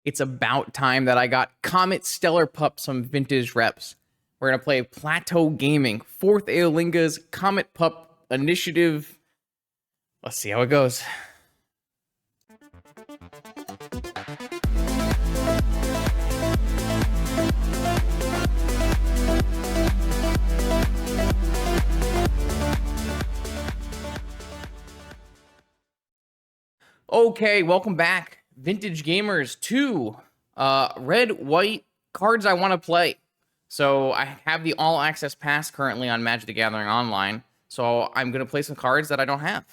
it's about time that I got Comet Stellar Pup some vintage reps. We're going to play Plateau Gaming, 4th Aeolinga's Comet Pup Initiative. Let's see how it goes. Okay, welcome back, Vintage Gamers, to red, white cards I want to play. So I have the All Access Pass currently on Magic the Gathering Online, so I'm going to play some cards that I don't have.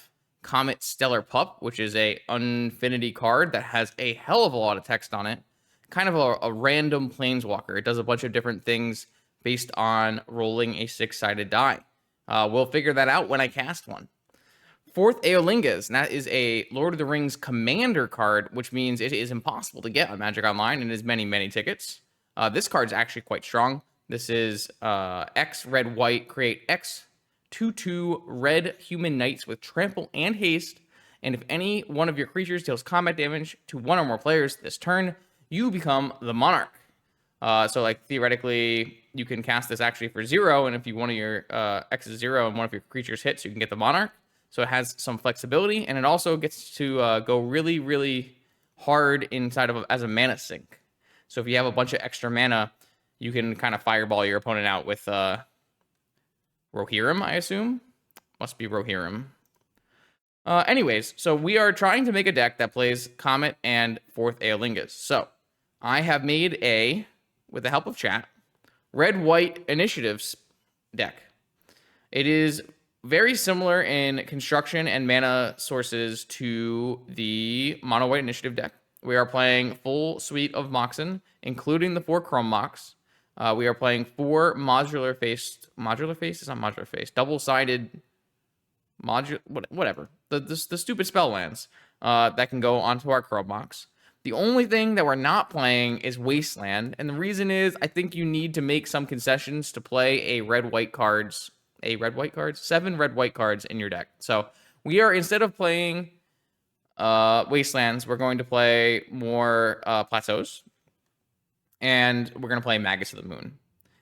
Comet Stellar Pup, which is a Unfinity card that has a hell of a lot of text on it. Kind of a random Planeswalker. It does a bunch of different things based on rolling a 6-sided die. We'll figure that out when I cast one. 4th Aeolinga's, and that is a Lord of the Rings Commander card, which means it is impossible to get on Magic Online and is many, many tickets. This card's actually quite strong. This is X red white, create X 2/2 red human knights with trample and haste, and if any one of your creatures deals combat damage to one or more players this turn, you become the monarch. So like theoretically, you can cast this actually for 0, and if you one of your X is 0 and one of your creatures hits, you can get the monarch. So it has some flexibility, and it also gets to go really, really hard inside of as a mana sink. So if you have a bunch of extra mana, you can kind of fireball your opponent out with Rohirrim, I assume. Must be Rohirrim. Anyways, so we are trying to make a deck that plays Comet and 4th Aeolinga's. So I have made a, with the help of chat, red-white initiatives deck. It is very similar in construction and mana sources to the mono white initiative deck. We are playing full suite of Moxen, including the 4 Chrome Mox. We are playing 4 modular faced, it's not modular faced, double-sided, whatever. The stupid spell lands that can go onto our Chrome Mox. The only thing that we're not playing is Wasteland, and the reason is I think you need to make some concessions to play a red-white cards, 7 red-white cards in your deck. So we are, instead of playing Wastelands, we're going to play more Plateaus, and we're going to play Magus of the Moon.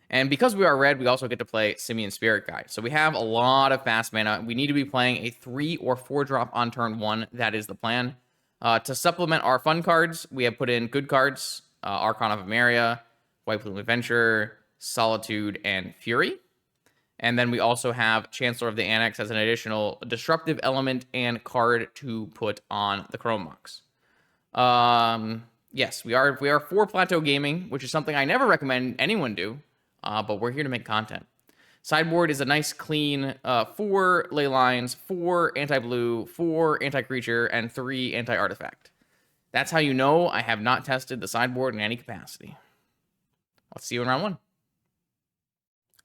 And because we are red, we also get to play Simian Spirit Guide. So we have a lot of fast mana. We need to be playing a 3 or 4 drop on turn 1. That is the plan. To supplement our fun cards, we have put in good cards, Archon of Emeria, White Plume Adventurer, Solitude, and Fury. And then we also have Chancellor of the Annex as an additional disruptive element and card to put on the Chrome Mox. Yes, we are 4 Plateau Gaming, which is something I never recommend anyone do, but we're here to make content. Sideboard is a nice clean 4 ley lines, 4 anti-blue, 4 anti-creature, and 3 anti-artifact. That's how you know I have not tested the sideboard in any capacity. Let's see you in round 1.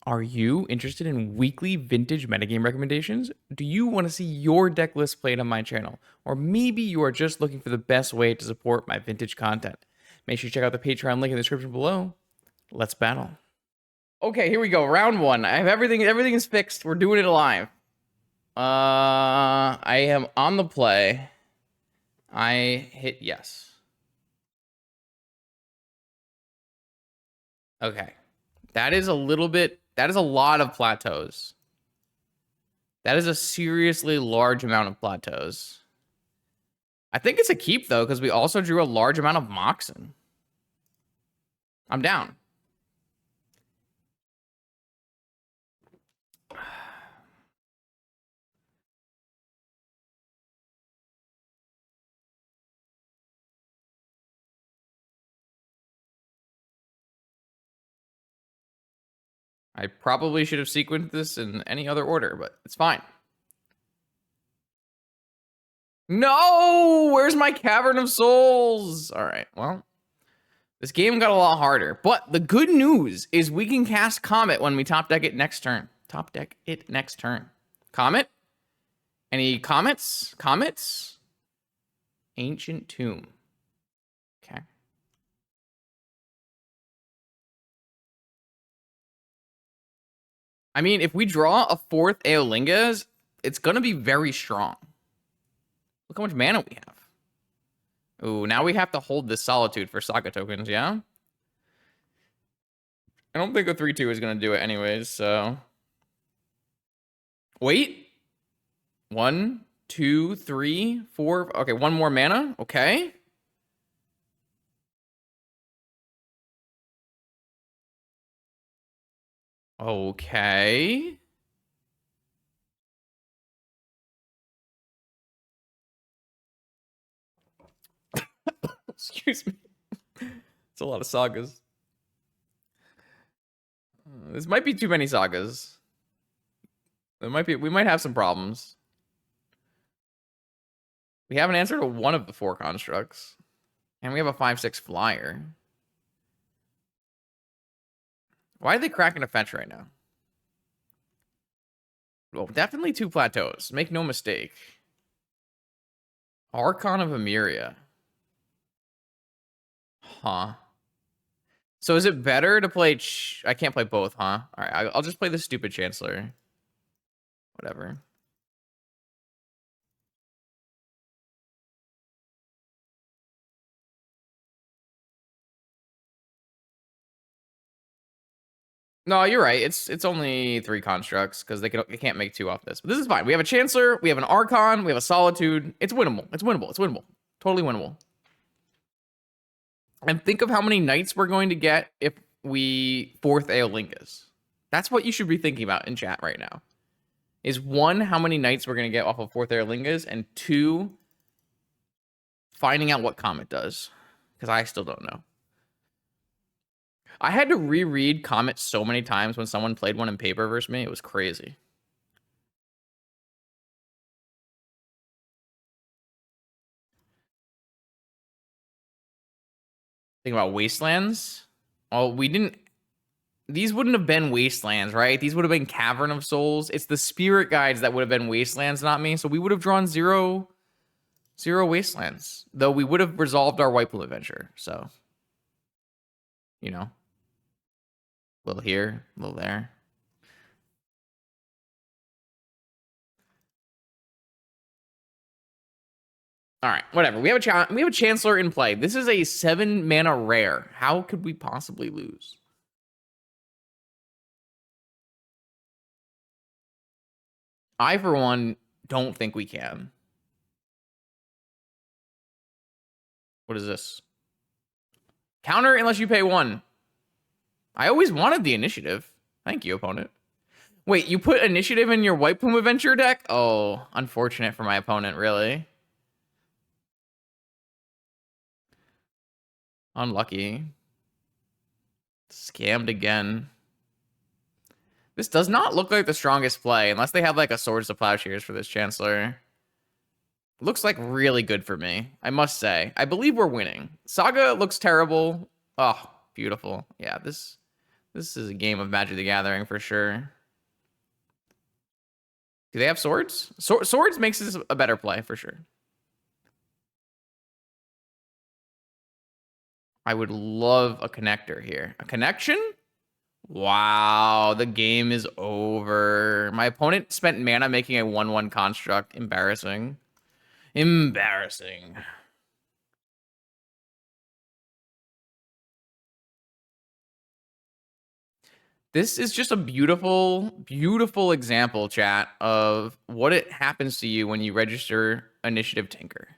Are you interested in weekly vintage metagame recommendations? Do you want to see your deck list played on my channel? Or maybe you are just looking for the best way to support my vintage content. Make sure you check out the Patreon link in the description below. Let's battle. Okay, here we go. Round 1. I have everything is fixed. We're doing it live. I am on the play. I hit yes. Okay. That is a lot of plateaus. That is a seriously large amount of plateaus. I think it's a keep, though, because we also drew a large amount of Moxen. I'm down. I probably should have sequenced this in any other order, but it's fine. No! Where's my Cavern of Souls? All right, well, this game got a lot harder. But the good news is we can cast Comet when we top deck it next turn. Top deck it next turn. Comet? Any comets? Comets? Ancient Tomb. Okay. I mean, if we draw a 4th Aeolinga's, it's going to be very strong. Look how much mana we have. Ooh, now we have to hold this Solitude for Saga tokens, yeah? I don't think a 3-2 is going to do it anyways, so... Wait. 1, 2, 3, 4... Okay, one more mana. Okay. Okay. Excuse me. It's a lot of sagas. This might be too many sagas. We might have some problems. We haven't answered one of the 4 constructs. And we have a 5/6 flyer. Why are they cracking a fetch right now? Well, definitely 2 plateaus. Make no mistake. Archon of Emeria. Huh. So is it better to play... I can't play both, huh? All right, I'll just play the stupid Chancellor. Whatever. No, you're right. It's only 3 constructs because they can't make 2 off this. But this is fine. We have a Chancellor, we have an Archon, we have a Solitude. It's winnable. It's winnable. It's winnable. Totally winnable. And think of how many knights we're going to get if we 4th Aeolingus. That's what you should be thinking about in chat right now. Is 1, how many knights we're going to get off of 4th Aeolingus, and 2, finding out what Comet does. Because I still don't know. I had to reread Comet so many times when someone played one in paper versus me. It was crazy. Think about Wastelands. Oh, we didn't... These wouldn't have been Wastelands, right? These would have been Cavern of Souls. It's the Spirit Guides that would have been Wastelands, not me. So we would have drawn 0 Wastelands. Though we would have resolved our White Plume Adventure. So, you know. A little here, a little there. All right, whatever. We have a Chancellor in play. This is a 7 mana rare. How could we possibly lose? I, for one, don't think we can. What is this? Counter unless you pay 1. I always wanted the initiative. Thank you, opponent. Wait, you put initiative in your White Plume Adventure deck? Oh, unfortunate for my opponent, really. Unlucky. Scammed again. This does not look like the strongest play, unless they have like a Swords to Plowshares for this Chancellor. Looks like really good for me, I must say. I believe we're winning. Saga looks terrible. Oh, beautiful. Yeah, this is a game of Magic the Gathering for sure. Do they have swords? Swords makes this a better play for sure. I would love a connector here. A connection? Wow, the game is over. My opponent spent mana making a 1/1 construct. Embarrassing. Embarrassing. This is just a beautiful, beautiful example, chat, of what it happens to you when you register Initiative Tinker.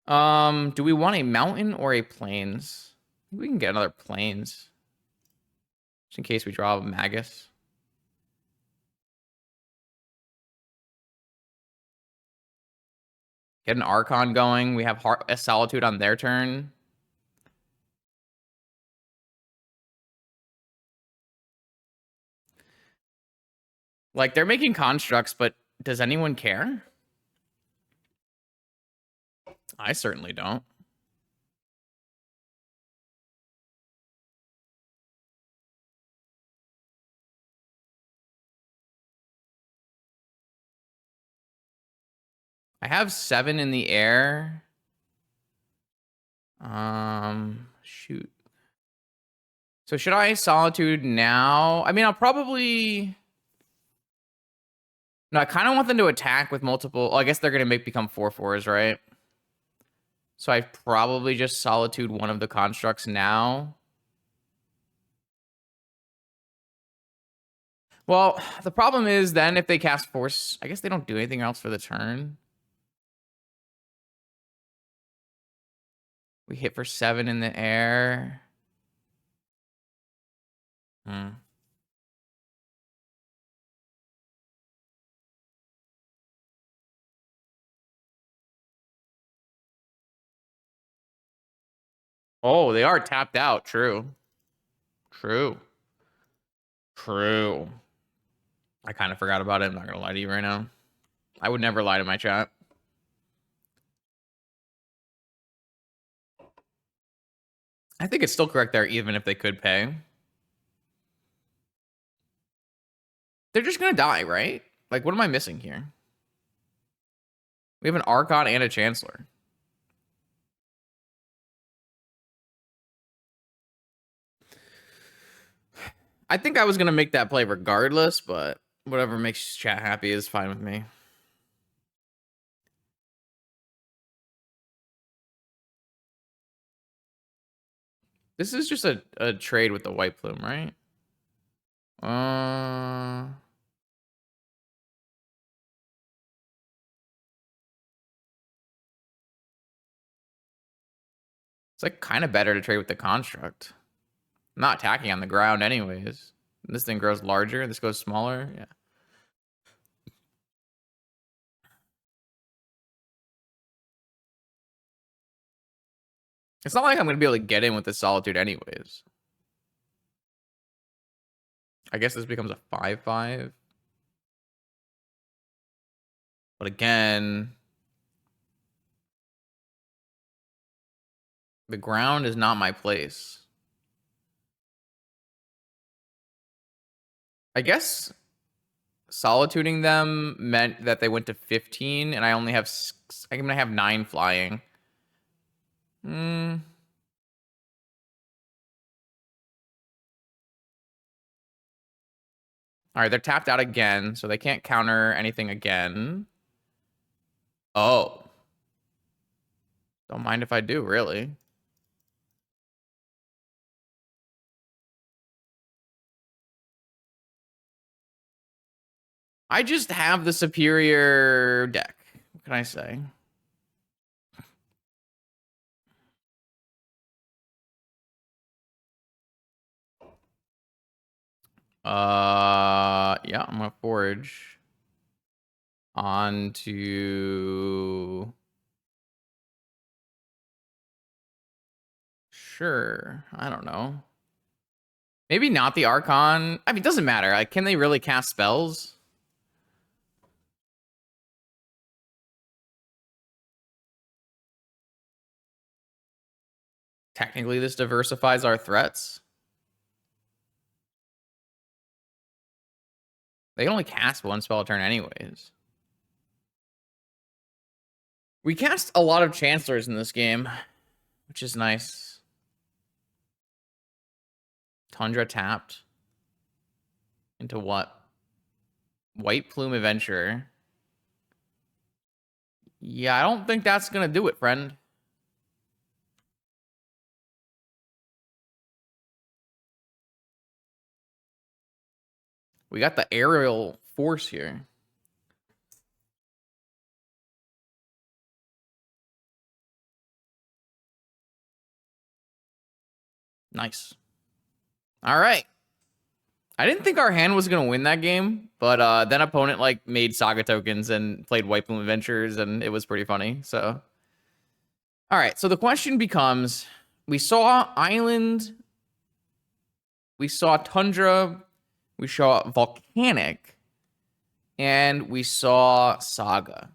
Do we want a mountain or a plains? I think we can get another plains. Just in case we draw a Magus. Get an Archon going. We have a Solitude on their turn. Like, they're making constructs, but does anyone care? I certainly don't. I have 7 in the air. Shoot. So should I Solitude now? I mean, I'll probably... No, I kind of want them to attack with multiple... Oh, I guess they're going to become 4/4s, right? So I probably just Solitude one of the constructs now. Well, the problem is then if they cast Force, I guess they don't do anything else for the turn. We hit for 7 in the air. Oh, they are tapped out. True. True. True. I kind of forgot about it. I'm not going to lie to you right now. I would never lie to my chat. I think it's still correct there, even if they could pay. They're just going to die, right? Like, what am I missing here? We have an Archon and a Chancellor. I think I was going to make that play regardless, but whatever makes chat happy is fine with me. This is just a trade with the White Plume, right? It's like kind of better to trade with the Construct. I'm not attacking on the ground anyways. This thing grows larger. This goes smaller. Yeah. It's not like I'm going to be able to get in with this Solitude anyways. I guess this becomes a 5/5. But again, the ground is not my place. I guess solituding them meant that they went to 15 and I only have I'm going to have 9 flying. All right, they're tapped out again, so they can't counter anything again. Oh. Don't mind if I do, really. I just have the superior deck. What can I say? Yeah, I'm gonna forge onto. Sure, I don't know. Maybe not the Archon. I mean, it doesn't matter. Like, can they really cast spells? Technically, this diversifies our threats. They can only cast 1 spell a turn anyways. We cast a lot of Chancellors in this game, which is nice. Tundra tapped. Into what? White Plume Adventurer. Yeah, I don't think that's going to do it, friend. We got the aerial force here. Nice. All right. I didn't think our hand was gonna win that game, but then opponent like made Saga tokens and played White Plume Adventures, and it was pretty funny. So, all right. So the question becomes: we saw Island, we saw Tundra, we saw Volcanic, and we saw Saga.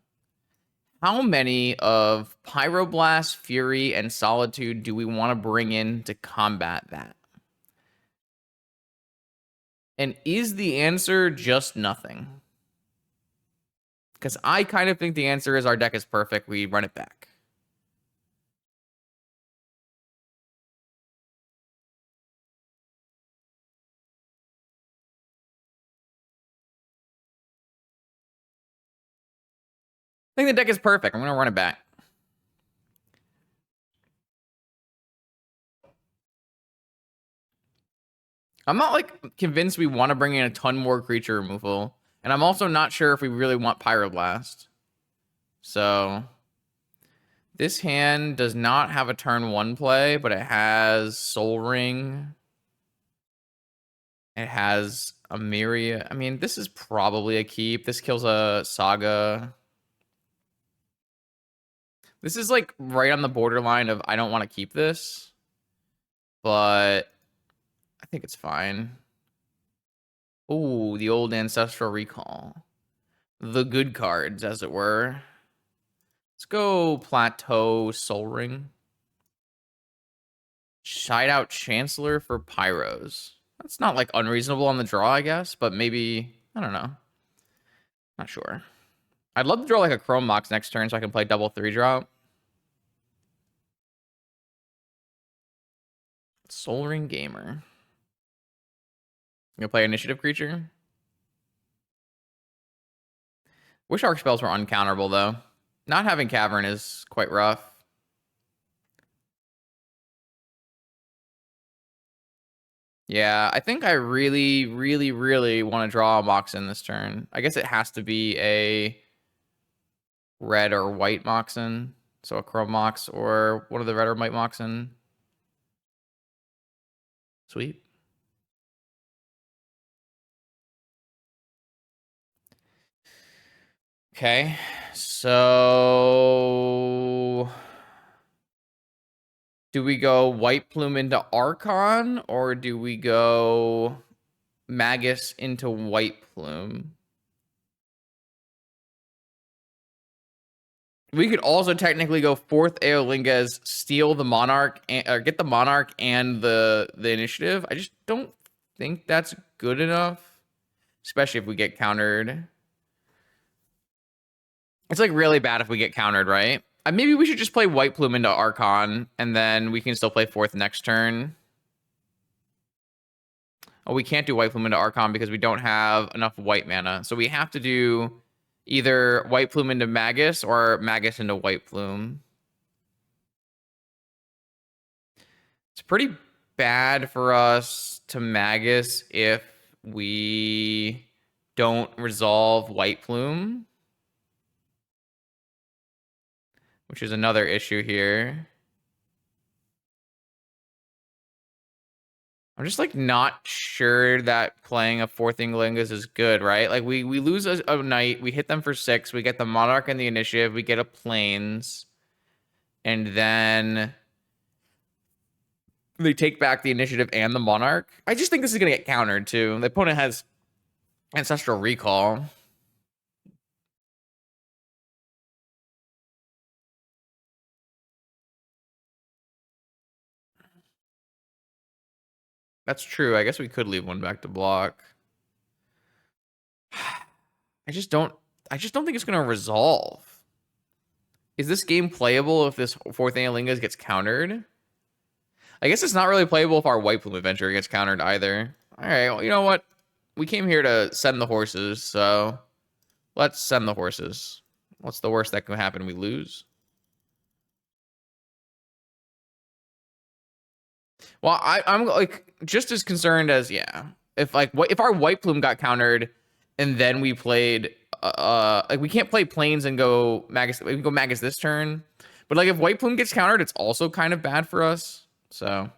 How many of Pyroblast, Fury, and Solitude do we want to bring in to combat that? And is the answer just nothing? Because I kind of think the answer is our deck is perfect. We run it back. I think the deck is perfect. I'm going to run it back. I'm not like convinced we want to bring in a ton more creature removal. And I'm also not sure if we really want Pyroblast. So this hand does not have a turn 1 play, but it has Soul Ring. It has a Myriad. I mean, this is probably a keep. This kills a Saga. This is like right on the borderline of I don't want to keep this, but I think it's fine. Oh, the old Ancestral Recall. The good cards, as it were. Let's go Plateau Soul Ring. Shideout Chancellor for Pyros. That's not like unreasonable on the draw, I guess, but maybe, I don't know. Not sure. I'd love to draw like a Chrome Mox next turn so I can play double 3-drop. Soul Ring Gamer. You gonna play Initiative Creature? Wish Arc spells were uncounterable though. Not having Cavern is quite rough. Yeah, I think I really, really, really want to draw a Moxen this turn. I guess it has to be a red or white Moxen. So a Chrome Mox or one of the red or white Moxen. Sweet. Okay, so do we go White Plume into Archon or do we go Magus into White Plume? We could also technically go 4th Eolingas, steal the Monarch, or get the Monarch and the initiative. I just don't think that's good enough, especially if we get countered. It's like really bad if we get countered, right? Maybe we should just play White Plume into Archon, and then we can still play 4th next turn. Oh, we can't do White Plume into Archon because we don't have enough white mana. So we have to do either White Plume into Magus or Magus into White Plume. It's pretty bad for us to Magus if we don't resolve White Plume, which is another issue here. I'm just like not sure that playing a 4th Inglingus is good, right? Like we lose a knight, we hit them for 6, we get the Monarch and the initiative, we get a Plains, and then they take back the initiative and the Monarch. I just think this is gonna get countered too. The opponent has Ancestral Recall. That's true. I guess we could leave one back to block. I just don't think it's gonna resolve. Is this game playable if this 4th Analingas gets countered? I guess it's not really playable if our White Plume Adventure gets countered either. Alright, well, you know what? We came here to send the horses, so let's send the horses. What's the worst that can happen? We lose. Well, I'm like just as concerned as if our White Plume got countered and then we played like we can't play Plains and go Magus. We can go Magus this turn, but like if White Plume gets countered, it's also kind of bad for us. So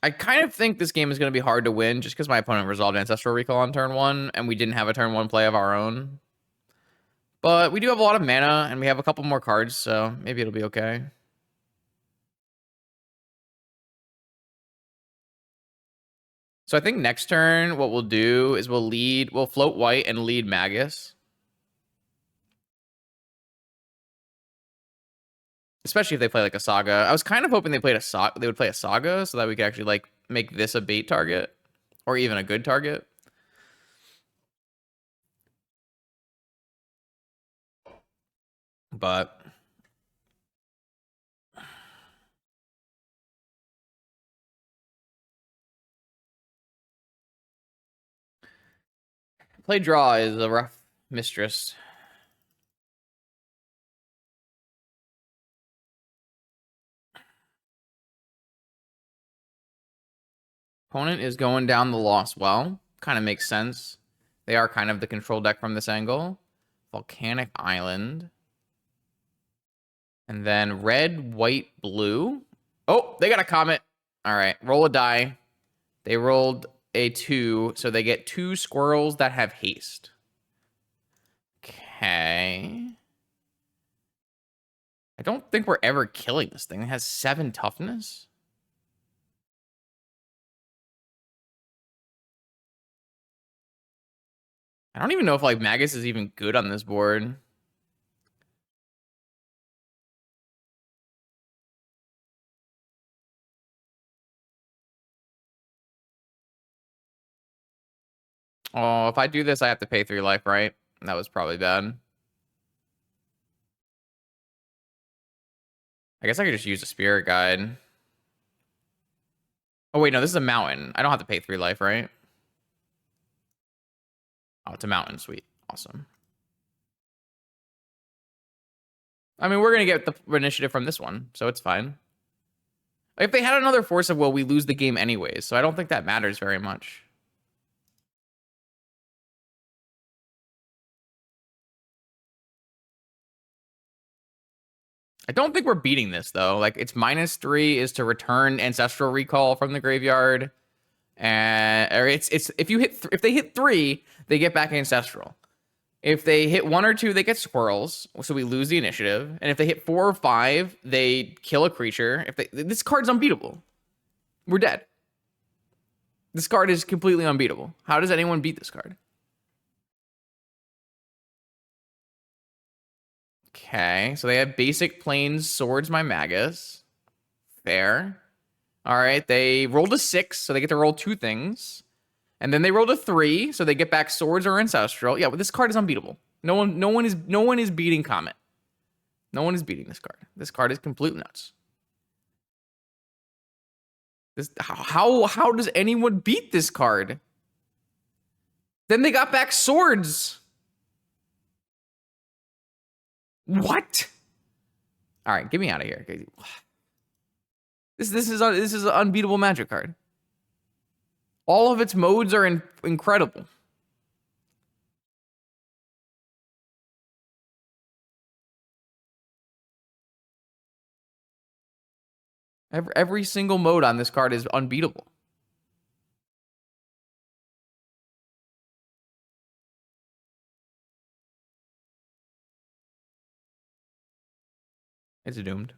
I kind of think this game is going to be hard to win just because my opponent resolved Ancestral Recall on turn 1 and we didn't have a turn 1 play of our own. But we do have a lot of mana and we have a couple more cards, so maybe it'll be okay. So I think next turn, what we'll do is we'll float white and lead Magus. Especially if they play like a Saga. I was kind of hoping they would play a Saga so that we could actually like make this a bait target or even a good target. But play draw is a rough Mistress. Opponent is going down the Lost Well. Kind of makes sense. They are kind of the control deck from this angle. Volcanic Island. And then red, white, blue. Oh, they got a comet. All right, roll a die. They rolled a 2, so they get 2 squirrels that have haste. Okay. I don't think we're ever killing this thing. It has 7 toughness. I don't even know if like Magus is even good on this board. Oh, if I do this, I have to pay 3 life, right? That was probably bad. I guess I could just use a spirit guide. Oh, wait, no, this is a mountain. I don't have to pay 3 life, right? Oh, it's a mountain. Sweet. Awesome. I mean, we're going to get the initiative from this one, so it's fine. If they had another Force of Will, we lose the game anyways, so I don't think that matters very much. I don't think we're beating this, though. Like, it's -3 is to return Ancestral Recall from the graveyard. And or it's if you hit if they hit 3, they get back Ancestral. If they hit 1 or 2, they get squirrels, so we lose the initiative. And if they hit 4 or 5, they kill a creature. This card's unbeatable. We're dead. This card is completely unbeatable. How does anyone beat this card? Okay, so they have basic planes, swords, my Magus. Fair. All right, they rolled a 6, so they get to roll 2 things. And then they rolled a 3, so they get back swords or ancestral. Yeah, but this card is unbeatable. No one is beating Comet. No one is beating this card. This card is completely nuts. How does anyone beat this card? Then they got back swords. What? All right, get me out of here. This is an unbeatable Magic card. All of its modes are incredible. Every single mode on this card is unbeatable. It's doomed.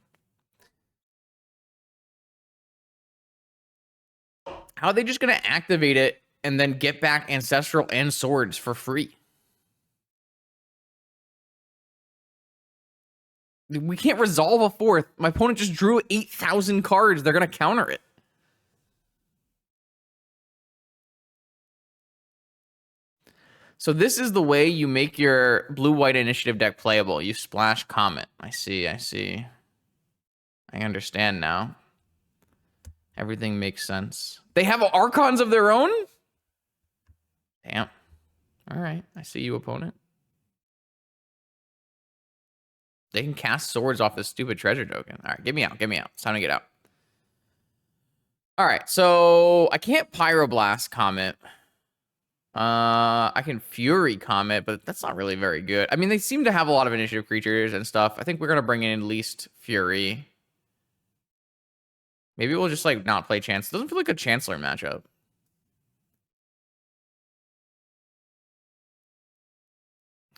How are they just going to activate it and then get back Ancestral and Swords for free? We can't resolve a 4th. My opponent just drew 8,000 cards. They're going to counter it. So this is the way you make your blue-white initiative deck playable. You splash Comet. I see. I understand now. Everything makes sense. They have Archons of their own? Damn. All right. I see you, opponent. They can cast swords off this stupid treasure token. All right, get me out. It's time to get out. All right, so I can't Pyroblast Comet. I can Fury Comet, but that's not really very good. I mean, they seem to have a lot of initiative creatures and stuff. I think we're gonna bring in at least Fury. Maybe we'll just like not play Chancellor. Doesn't feel like a Chancellor matchup.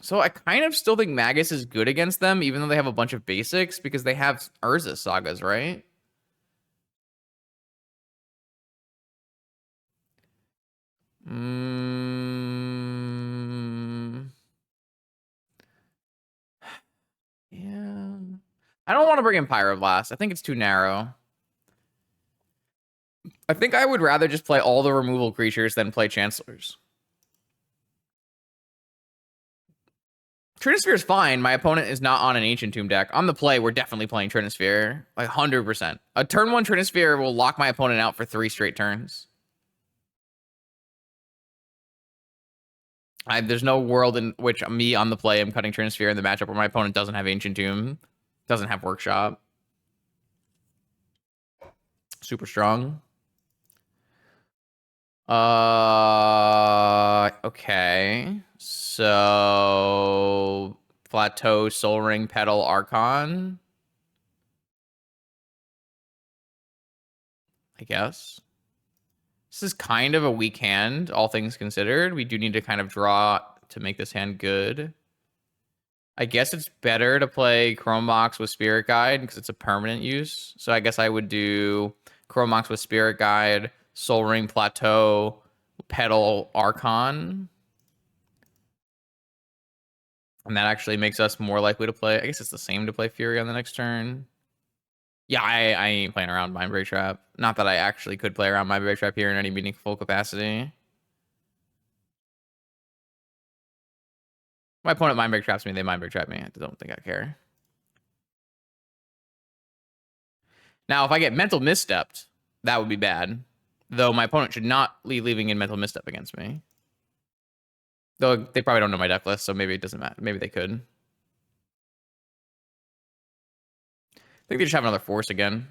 So I kind of still think Magus is good against them, even though they have a bunch of basics, because they have Urza Sagas, right? Yeah. I don't want to bring in Pyroblast. I think it's too narrow. I think I would rather just play all the removal creatures than play Chancellors. Trinisphere is fine. My opponent is not on an Ancient Tomb deck. On the play, we're definitely playing Trinisphere. Like 100%. A turn 1 Trinisphere will lock my opponent out for 3 straight turns. There's no world in which me on the play am cutting Trinisphere in the matchup where my opponent doesn't have Ancient Tomb, doesn't have Workshop. Super strong. Okay. So Plateau, Soul Ring, Petal, Archon. I guess. This is kind of a weak hand, all things considered. We do need to kind of draw to make this hand good. I guess it's better to play Chrome Mox with Spirit Guide because it's a permanent use. So I guess I would do Chrome Mox with Spirit Guide, Soul Ring, Plateau, Petal, Archon. And that actually makes us more likely to play. I guess it's the same to play Fury on the next turn. Yeah, I ain't playing around Mindbreak Trap. Not that I actually could play around Mindbreak Trap here in any meaningful capacity. My opponent Mindbreak Traps me, they Mindbreak Trap me. I don't think I care. Now, if I get Mental Misstepped, that would be bad. Though my opponent should not be leaving in Mental Misstep against me. Though they probably don't know my deck list, so maybe it doesn't matter. Maybe they could. I think they just have another Force again.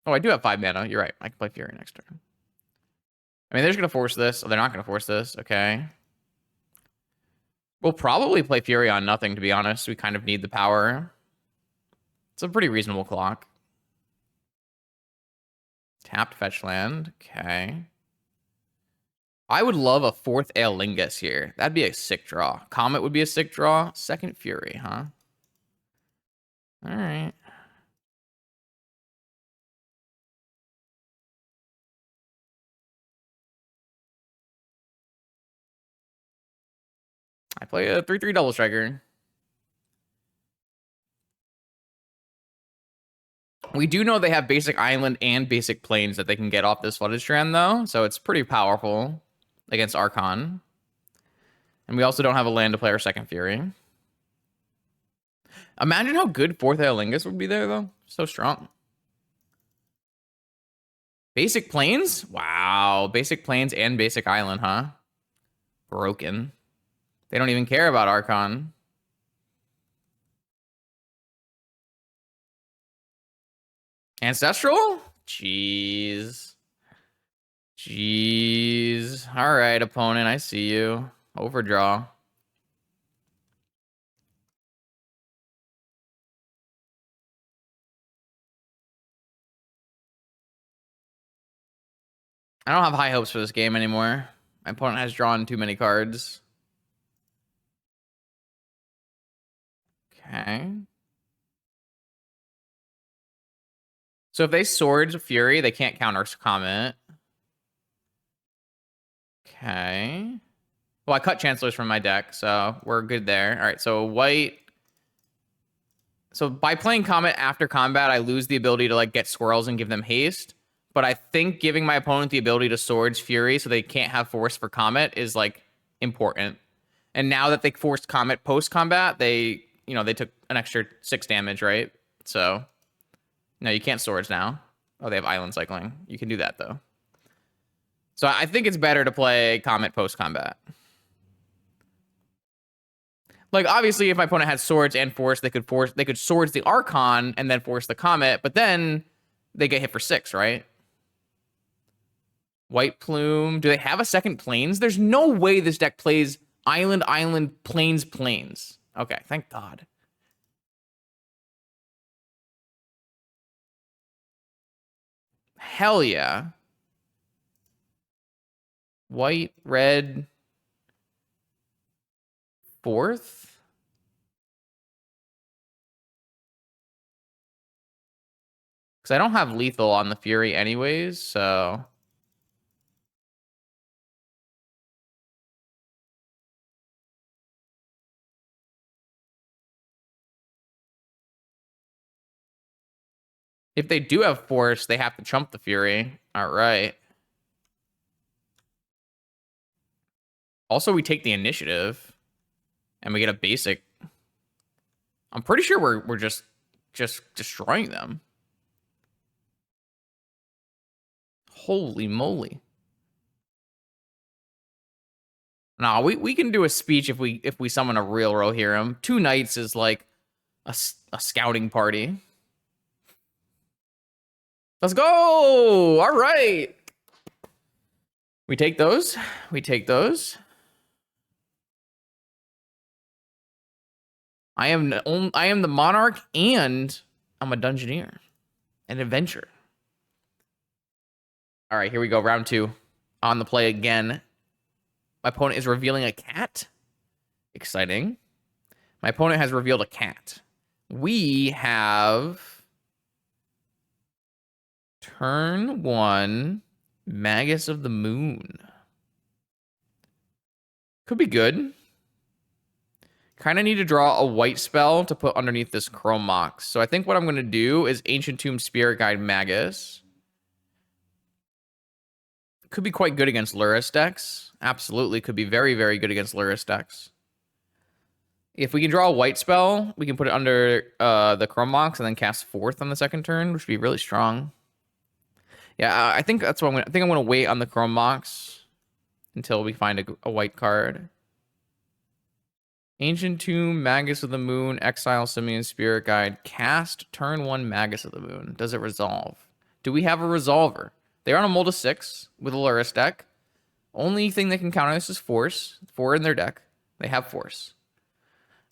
Oh, I do have 5 mana. You're right. I can play Fury next turn. I mean, they're just going to force this. Oh, they're not going to force this. Okay. We'll probably play Fury on nothing, to be honest. We kind of need the power. It's a pretty reasonable clock. Tapped fetch land. Okay. I would love a 4th Aelingus here. That'd be a sick draw. Comet would be a sick draw. Second Fury, huh? All right. I play a 3/3 double striker. We do know they have basic island and basic plains that they can get off this Flooded Strand, though, so it's pretty powerful against Archon. And we also don't have a land to play our second Fury. Imagine how good 4th Aelingus would be there, though. So strong. Basic plains? Wow. Basic plains and basic island, huh? Broken. They don't even care about Archon. Ancestral? Jeez. Jeez. All right, opponent. I see you. Overdraw. I don't have high hopes for this game anymore. My opponent has drawn too many cards. Okay. So if they Swords Fury, they can't counter Comet. Okay. Well, I cut Chancellors from my deck, so we're good there. All right, so white. So by playing Comet after combat, I lose the ability to like get squirrels and give them haste. But I think giving my opponent the ability to Swords Fury so they can't have force for Comet is like important. And now that they forced Comet post combat, they they took an extra 6 damage, right? So no, you can't Swords now. Oh, they have Island Cycling. You can do that though. So I think it's better to play Comet post combat. Like obviously, if my opponent had Swords and Force, they could Swords the Archon and then force the Comet, but then they get hit for 6, right? White Plume. Do they have a second Plains? There's no way this deck plays Island, Island, Plains, Plains. Okay, thank God. Hell yeah. White, red, 4th? Because I don't have lethal on the Fury anyways, so... If they do have Force, they have to chump the Fury. All right. Also, we take the initiative, and we get a basic. I'm pretty sure we're just destroying them. Holy moly. No, we can do a speech if we summon a real Rohirrim. 2 knights is like a scouting party. Let's go! All right. We take those. We take those. I am the monarch and I'm a dungeoneer. An adventurer. All right, here we go. Round 2. On the play again. My opponent is revealing a cat. Exciting. My opponent has revealed a cat. We have turn 1 Magus of the Moon. Could be good. Kind of need to draw a white spell to put underneath this Chrome Mox. So I think what I'm going to do is Ancient Tomb Spirit Guide Magus. Could be quite good against Lurrus decks. Absolutely could be very, very good against Lurrus decks. If we can draw a white spell, we can put it under the Chrome Mox and then cast 4th on the second turn, which would be really strong. Yeah, I think that's what I'm going to... I think I'm going to wait on the Chrome Mox until we find a white card. Ancient Tomb, Magus of the Moon, Exile, Simian Spirit Guide, cast, turn 1 Magus of the Moon. Does it resolve? Do we have a resolver? They're on a Mold of 6 with a Lurrus deck. Only thing they can counter this is Force. 4 in their deck. They have Force.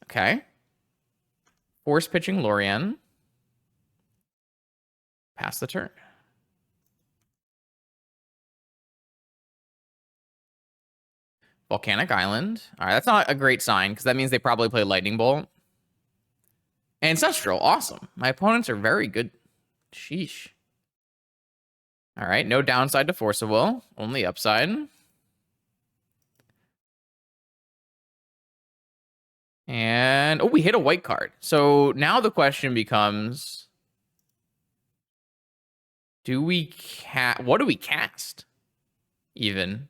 Okay. Force pitching Lorien. Pass the turn. Volcanic Island. All right, that's not a great sign because that means they probably play Lightning Bolt. Ancestral, awesome. My opponents are very good. Sheesh. All right, no downside to Force of Will, only upside. And, oh, we hit a white card. So now the question becomes, what do we cast, even?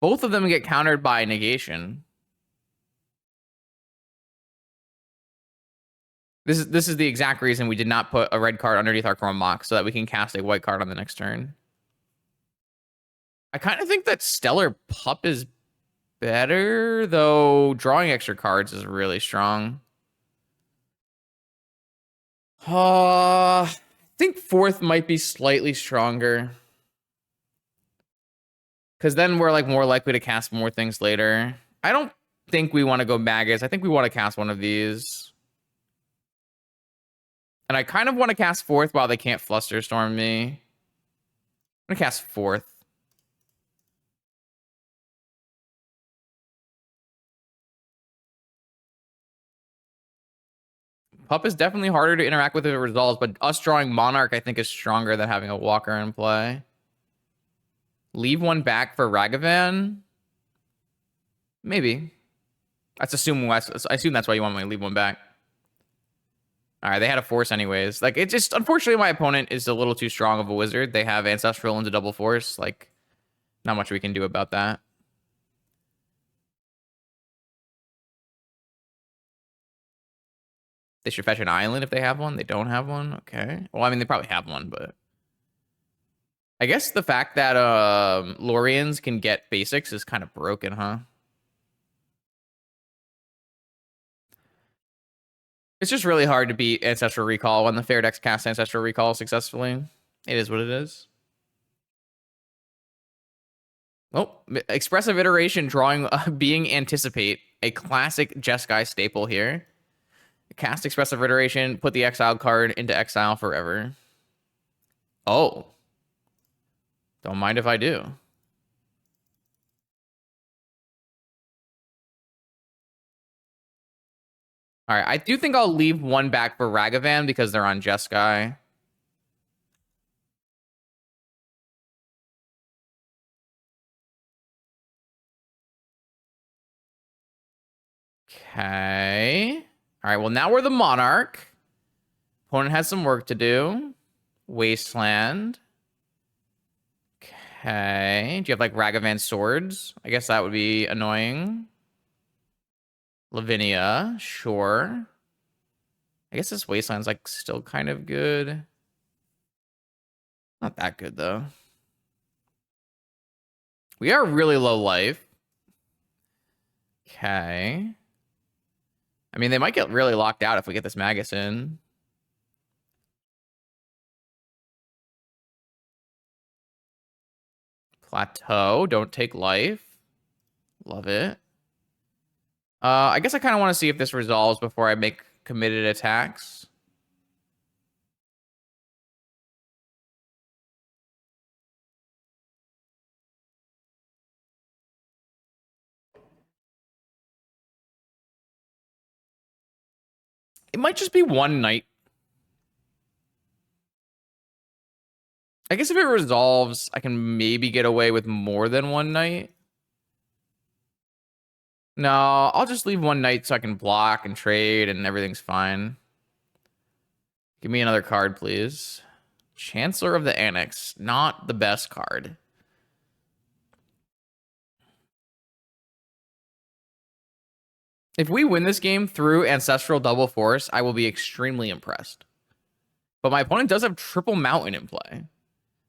Both of them get countered by negation. This is the exact reason we did not put a red card underneath our Chrome Mox so that we can cast a white card on the next turn. I kind of think that Stellar Pup is better, though drawing extra cards is really strong. I think 4th might be slightly stronger. Because then we're like more likely to cast more things later. I don't think we want to go Magus. I think we want to cast one of these. And I kind of want to cast 4th while they can't Flusterstorm me. I'm going to cast 4th. Pup is definitely harder to interact with if it resolves, but us drawing Monarch I think is stronger than having a Walker in play. Leave one back for Ragavan? Maybe. I assume that's why you want me to leave one back. All right, they had a Force anyways. Like, it just, unfortunately, my opponent is a little too strong of a wizard. They have Ancestral into double Force. Like, not much we can do about that. They should fetch an island if they have one. They don't have one. Okay. Well, I mean, they probably have one, but I guess the fact that Lorians can get basics is kind of broken, huh? It's just really hard to beat Ancestral Recall when the fair decks cast Ancestral Recall successfully. It is what it is. Oh, Expressive Iteration drawing being Anticipate, a classic Jeskai staple here. Cast Expressive Iteration, put the exiled card into exile forever. Oh. Don't mind if I do. All right, I do think I'll leave one back for Ragavan because they're on Jeskai. Okay. All right, well, now we're the Monarch. Opponent has some work to do. Wasteland. Okay. Do you have, like, Ragavan Swords? I guess that would be annoying. Lavinia. Sure. I guess this Wasteland's like still kind of good. Not that good though. We are really low life. Okay. I mean, they might get really locked out if we get this Magus in. Plateau. Don't take life. Love it. I guess I kind of want to see if this resolves before I make committed attacks. It might just be one night. I guess if it resolves, I can maybe get away with more than one night. No, I'll just leave one night so I can block and trade and everything's fine. Give me another card, please. Chancellor of the Annex. Not the best card. If we win this game through Ancestral Double Force, I will be extremely impressed. But my opponent does have Triple Mountain in play.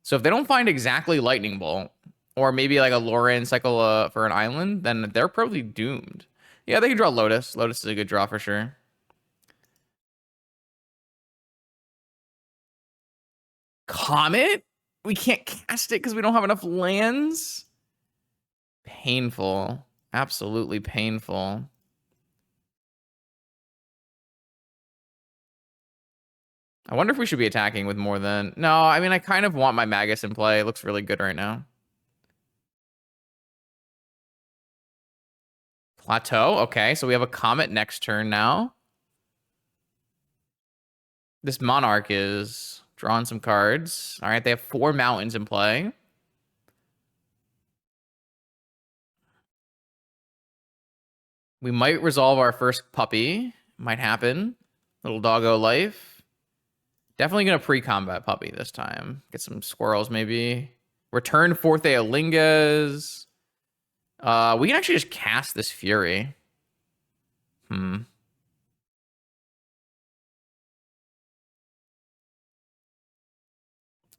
So if they don't find exactly Lightning Bolt, or maybe like a Lauren cycle for an island, then they're probably doomed. Yeah, they can draw Lotus. Lotus is a good draw for sure. Comet? We can't cast it because we don't have enough lands? Painful. Absolutely painful. I wonder if we should be attacking with more than... No, I mean, I kind of want my Magus in play. It looks really good right now. Plateau. Okay, so we have a Comet next turn now. This Monarch is drawing some cards. All right, they have 4 mountains in play. We might resolve our first puppy. Might happen. Little doggo life. Definitely going to pre-combat puppy this time. Get some squirrels maybe. Return Forte Alingas. We can actually just cast this Fury.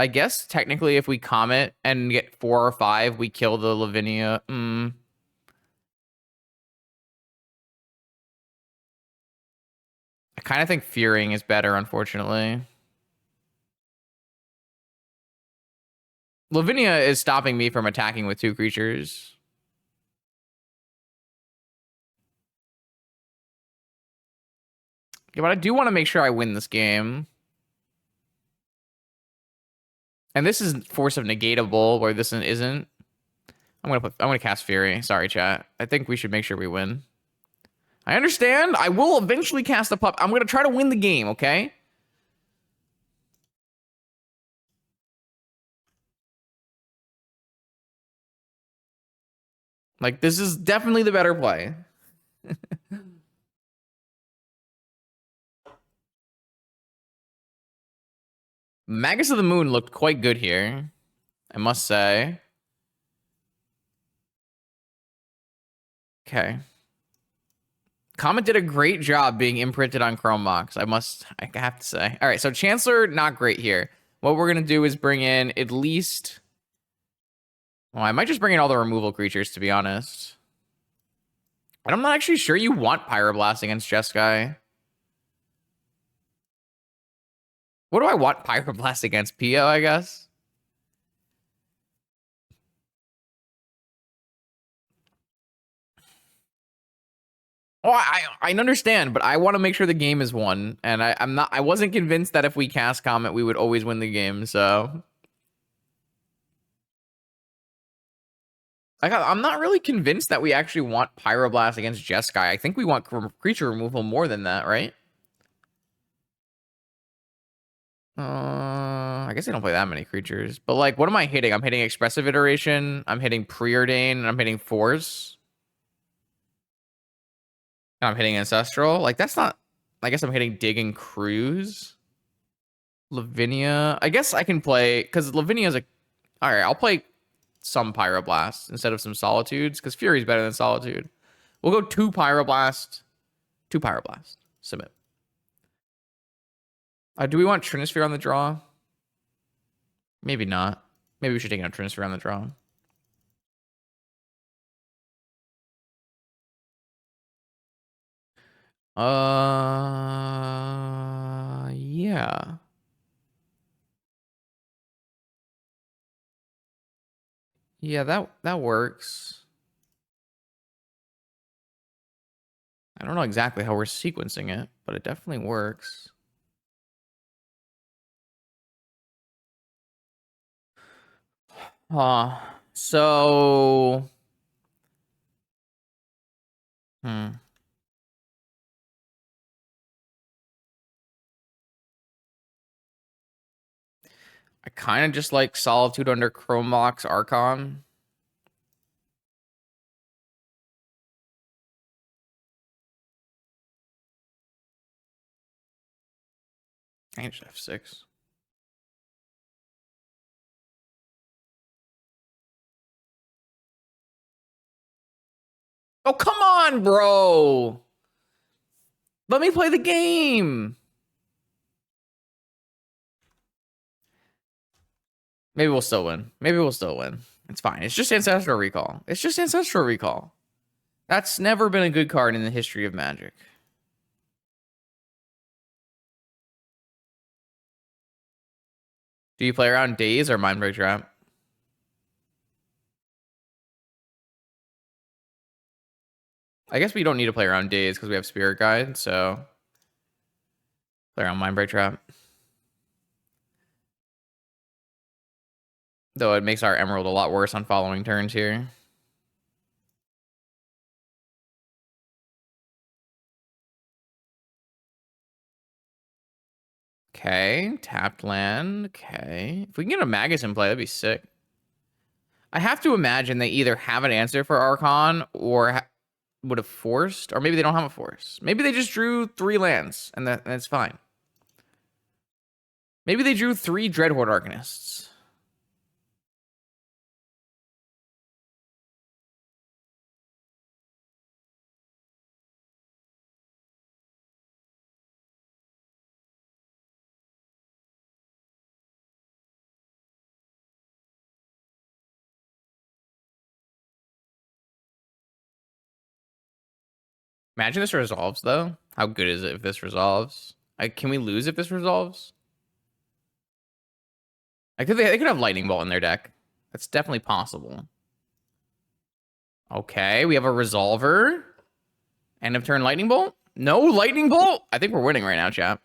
I guess technically if we Comet and get 4 or 5, we kill the Lavinia. I kind of think Fearing is better, unfortunately. Lavinia is stopping me from attacking with 2 creatures. Yeah, but I do want to make sure I win this game. And this is Force of Negatable, where this one isn't. I'm gonna cast Fury. Sorry, chat. I think we should make sure we win. I understand. I will eventually cast a pup. I'm gonna try to win the game, okay? Like, this is definitely the better play. Magus of the Moon looked quite good here, I must say. Okay. Comet did a great job being imprinted on Chrome Mox, I have to say. All right, so Chancellor, not great here. What we're going to do is bring in at least... Well, I might just bring in all the removal creatures, to be honest. But I'm not actually sure you want Pyroblast against Jeskai. What do I want Pyroblast against? Pio, I guess? Oh, I understand, but I want to make sure the game is won, and I wasn't convinced that if we cast Comet, we would always win the game. So I'm not really convinced that we actually want Pyroblast against Jeskai. I think we want creature removal more than that, right? I guess I don't play that many creatures, but like, what am I hitting? I'm hitting Expressive Iteration. I'm hitting Preordain, and I'm hitting Force. I'm hitting Ancestral. Like, that's not... I guess I'm hitting Dig and Cruise. Lavinia. I guess I can play... Because Lavinia's a... Alright, I'll play some Pyroblast instead of some Solitudes, because Fury's better than Solitude. We'll go 2 Pyroblast. 2 Pyroblast. Submit. Do we want Trinisphere on the draw? Maybe not. Maybe we should take out Trinisphere on the draw. Yeah. Yeah, that works. I don't know exactly how we're sequencing it, but it definitely works. So I kind of just like Solitude under Chrome Mox Archon. I can just F6. Oh, come on, bro. Let me play the game. Maybe we'll still win. Maybe we'll still win. It's fine. It's just Ancestral Recall. It's just Ancestral Recall. That's never been a good card in the history of Magic. Do you play around Daze or Mindbreak Trap? I guess we don't need to play around Daze because we have Spirit Guide, so play around Mindbreak Trap. Though it makes our Emerald a lot worse on following turns here. Okay, tapped land. Okay. If we can get a Magus in play, that'd be sick. I have to imagine they either have an answer for Archon or would have forced, or maybe they don't have a force. Maybe they just drew 3 lands, and that's fine. Maybe they drew 3 Dreadhorde Arcanists. Imagine this resolves, though. How good is it if this resolves? Can we lose if this resolves? They could have Lightning Bolt in their deck. That's definitely possible. Okay, we have a Resolver. End of turn Lightning Bolt? No Lightning Bolt? I think we're winning right now, chap.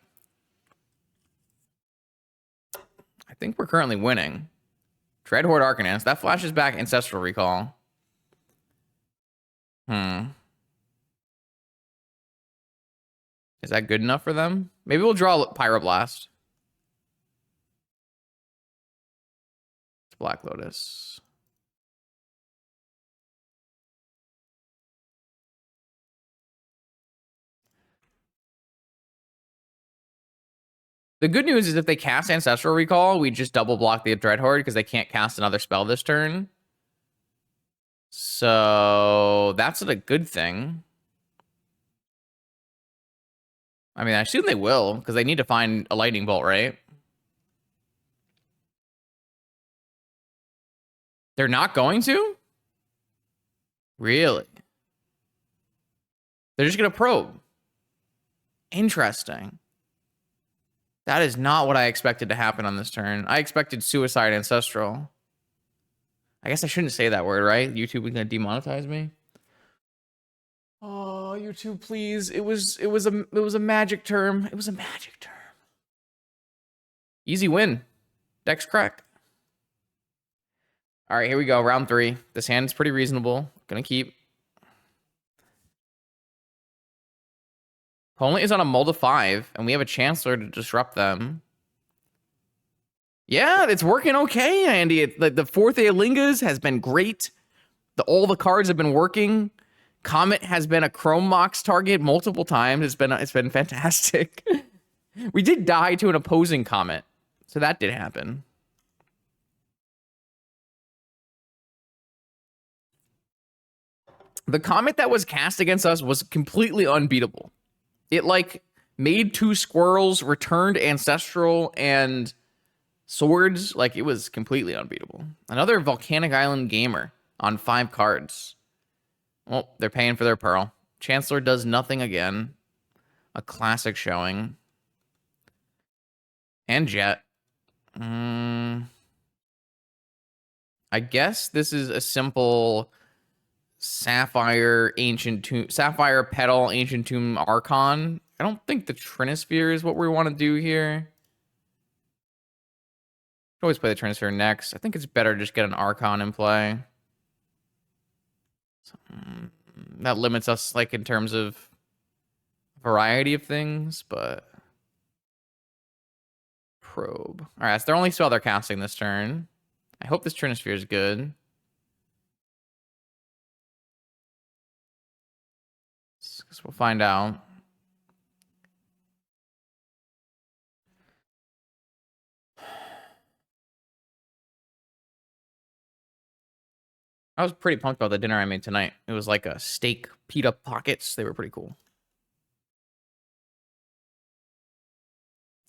I think we're currently winning. Dreadhorde Arcanist. That flashes back Ancestral Recall. Is that good enough for them? Maybe we'll draw Pyroblast. It's Black Lotus. The good news is if they cast Ancestral Recall, we just double block the Dreadhorde because they can't cast another spell this turn. So that's a good thing. I mean, I assume they will because they need to find a Lightning Bolt, right? They're not going to? Really? They're just going to probe. Interesting. That is not what I expected to happen on this turn. I expected Suicide Ancestral. I guess I shouldn't say that word, right? YouTube is going to demonetize me. Oh, YouTube, please. It was a magic term. It was a magic term. Easy win. Deck's cracked. All right, here we go. Round 3. This hand is pretty reasonable. Gonna keep. Opponent is on a mull to 5, and we have a Chancellor to disrupt them. Yeah, it's working okay, Andy. The 4th Aelingas has been great. All the cards have been working. Comet has been a Chrome Mox target multiple times. It's been fantastic. We did die to an opposing Comet, so that did happen. The Comet that was cast against us was completely unbeatable. It made 2 squirrels, returned ancestral and swords. Like, it was completely unbeatable. Another Volcanic Island gamer on 5 cards. Well, they're paying for their pearl. Chancellor does nothing again. A classic showing. And Jet. I guess this is a simple Sapphire Petal Ancient Tomb Archon. I don't think the Trinisphere is what we want to do here. Always play the Trinisphere next. I think it's better to just get an Archon in play. So, that limits us, like, in terms of variety of things, but probe. All right, so their only spell they're casting this turn. I hope this Trinisphere is good. Guess we'll find out. I was pretty pumped about the dinner I made tonight. It was like a steak pita pockets. They were pretty cool.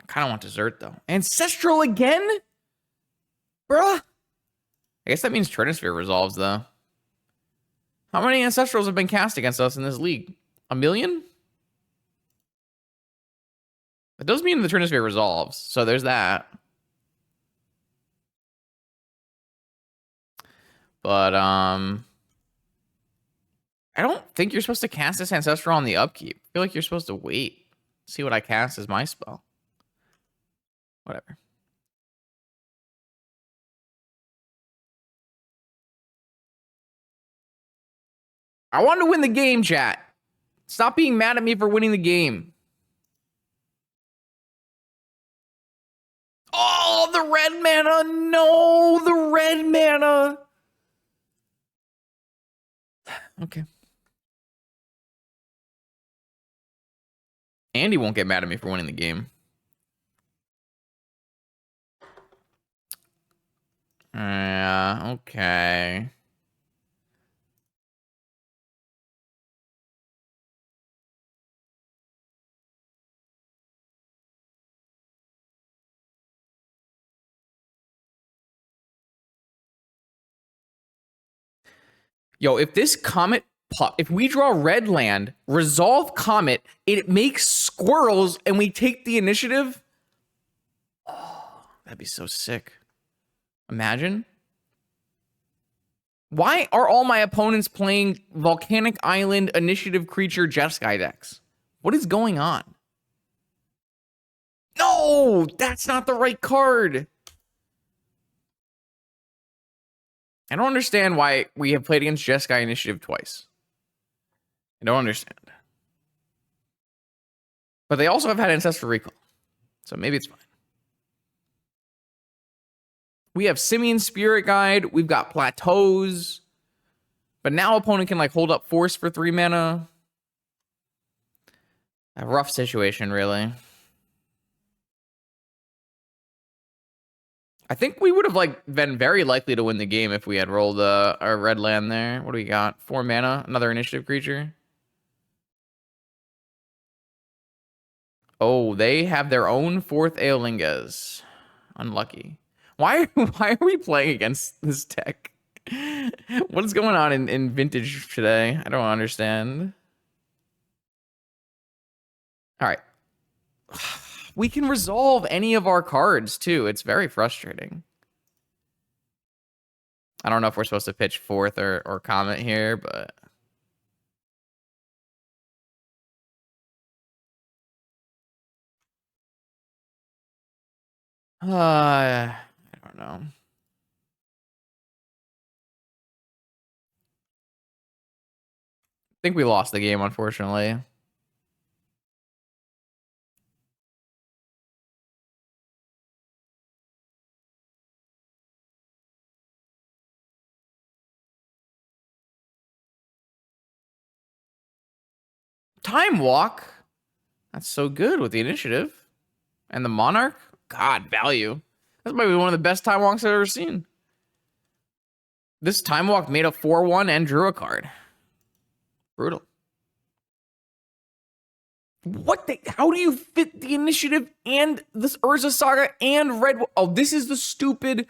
I kind of want dessert, though. Ancestral again? Bruh. I guess that means Trinisphere resolves, though. How many Ancestrals have been cast against us in this league? 1 million? It does mean the Trinisphere resolves, so there's that. But, I don't think you're supposed to cast this Ancestral on the upkeep. I feel like you're supposed to wait. See what I cast as my spell. Whatever. I wanted to win the game, chat. Stop being mad at me for winning the game. Oh, the red mana. No, the red mana. Okay. Andy won't get mad at me for winning the game. Yeah, okay. Yo, if this Comet if we draw red land, resolve Comet, it makes squirrels, and we take the initiative. Oh, that'd be so sick. Imagine. Why are all my opponents playing Volcanic Island initiative creature Jeskai decks? What is going on? No, that's not the right card. I don't understand why we have played against Jeskai initiative twice. I don't understand. But they also have had Ancestral Recall. So maybe it's fine. We have Simian Spirit Guide. We've got Plateaus. But now opponent can, like, hold up Force for 3 mana. A rough situation, really. I think we would have, like, been very likely to win the game if we had rolled our red land there. What do we got? 4 mana. Another initiative creature. Oh, they have their own 4th Eolingas. Unlucky. Why are we playing against this deck? What is going on in Vintage today? I don't understand. All right. We can resolve any of our cards, too. It's very frustrating. I don't know if we're supposed to pitch 4th or Comet here, but... I don't know. I think we lost the game, unfortunately. Time Walk. That's so good with the initiative. And the Monarch. God, value. That's maybe one of the best Time Walks I've ever seen. This Time Walk made a 4/1 and drew a card. Brutal. What the? How do you fit the initiative and this Urza Saga and Red? Oh, this is the stupid.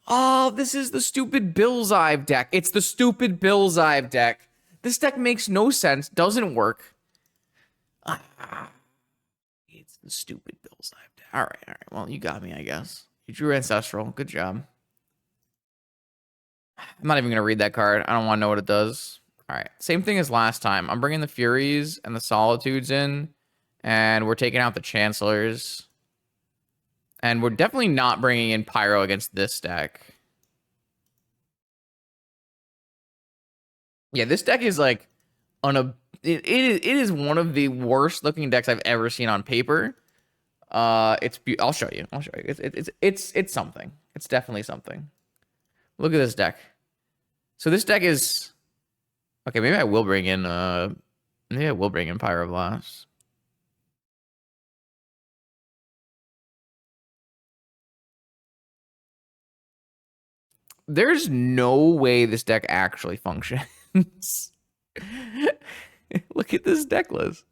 Oh, this is the stupid Bill's-Eye deck. It's the stupid Bill's-Eye deck. This deck makes no sense. Doesn't work. It's the stupid Bill's-Eye deck. All right, all right. Well, you got me, I guess. You drew Ancestral. Good job. I'm not even gonna read that card. I don't want to know what it does. All right, same thing as last time. I'm bringing the Furies and the Solitudes in, and we're taking out the Chancellors. And we're definitely not bringing in Pyro against this deck. Yeah, this deck is like it is one of the worst looking decks I've ever seen on paper. I'll show you. I'll show you. It's something. It's definitely something. Look at this deck. So this deck is okay. Maybe I will bring in Pyroblast. There's no way this deck actually functions. Look at this deck list.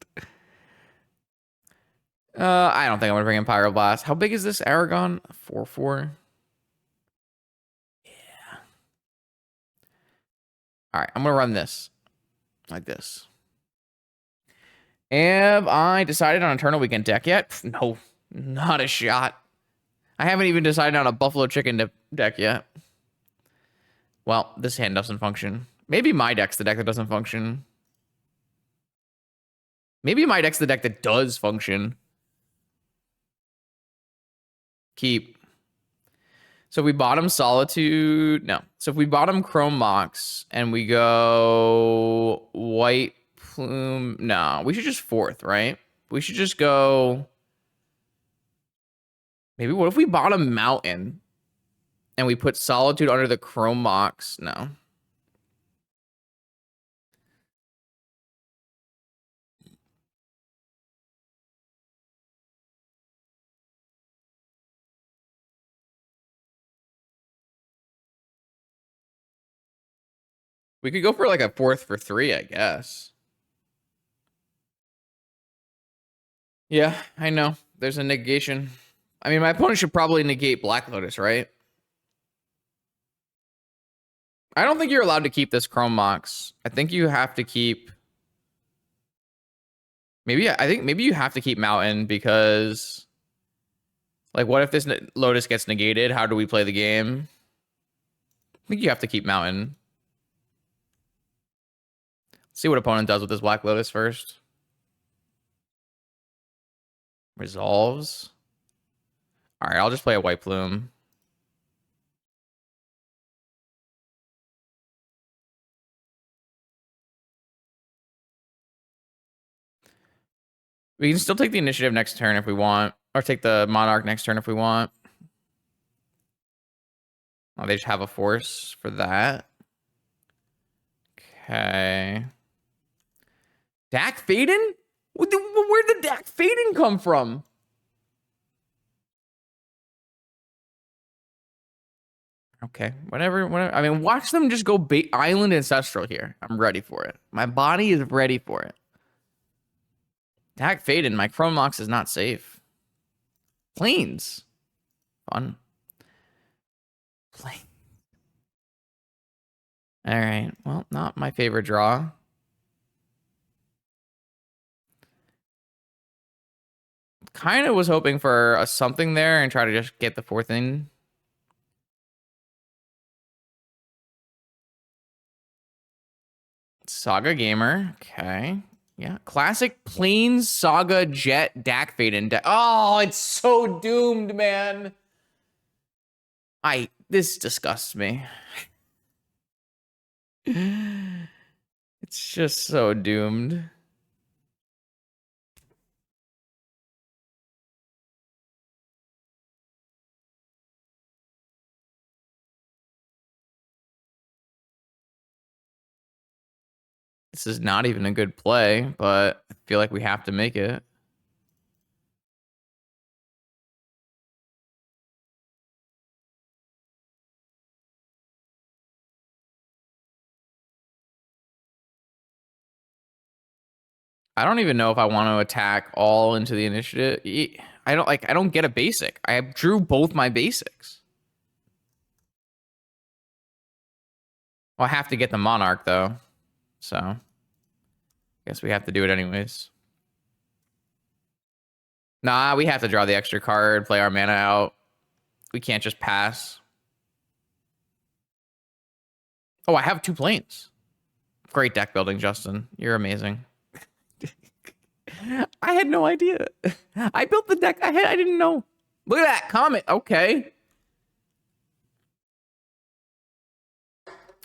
I don't think I'm gonna bring in Pyroblast. How big is this Aragon? 4/4. Yeah. All right, I'm gonna run this like this. Have I decided on a Eternal Weekend deck yet? No, not a shot. I haven't even decided on a Buffalo Chicken deck yet. Well, this hand doesn't function. Maybe my deck's the deck that doesn't function. Maybe my deck's the deck that does function. Keep. So if we bottom Solitude, no. So if we bottom Chrome Mox and we go White Plume, no. We should just fourth, right? We should just go. Maybe what if we bottom Mountain and we put Solitude under the Chrome Mox? No. We could go for like a fourth for 3, I guess. Yeah, I know. There's a negation. I mean, my opponent should probably negate Black Lotus, right? I don't think you're allowed to keep this Chrome Mox. I think you have to keep... I think maybe you have to keep Mountain because... Like, what if this Lotus gets negated? How do we play the game? I think you have to keep Mountain. See what opponent does with this Black Lotus first. Resolves. All right, I'll just play a White Plume. We can still take the initiative next turn if we want. Or take the Monarch next turn if we want. Oh, they just have a force for that. Okay. Dack Fayden? Where'd the Dack Fayden come from? Okay, whatever. I mean, watch them just go Island Ancestral here. I'm ready for it. My body is ready for it. Dack Fayden, my Chrome Mox is not safe. Planes. Fun. Plane. All right. Well, not my favorite draw. Kind of was hoping for a something there and try to just get the fourth in. Saga Gamer. Okay. Yeah. Classic Plains Saga Jet Dack Fayden deck. Oh, it's so doomed, man. This disgusts me. It's just so doomed. This is not even a good play, but I feel like we have to make it. I don't even know if I want to attack all into the initiative. I don't get a basic. I drew both my basics. Well, I have to get the Monarch though. So I guess we have to do it anyways. Nah, we have to draw the extra card, play our mana out. We can't just pass. Oh, I have 2 planes. Great deck building, Justin. You're amazing. I had no idea. I built the deck. I didn't know. Look at that comment. Okay.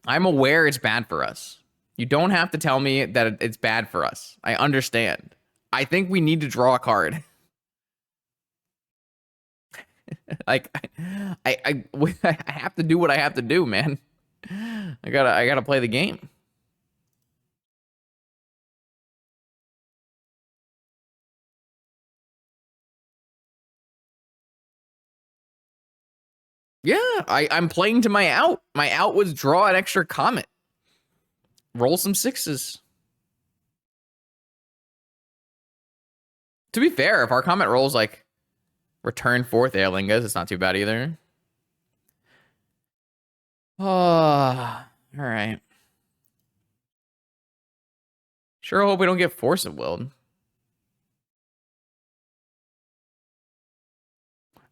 I'm aware it's bad for us. You don't have to tell me that it's bad for us. I understand. I think we need to draw a card. Like I have to do what I have to do, man. I gotta play the game. Yeah, I'm playing to my out. My out was draw an extra comet. Roll some 6s. To be fair, if our comet rolls like return 4th Aelingas, it's not too bad either. Oh, all right. Sure hope we don't get Force of Will.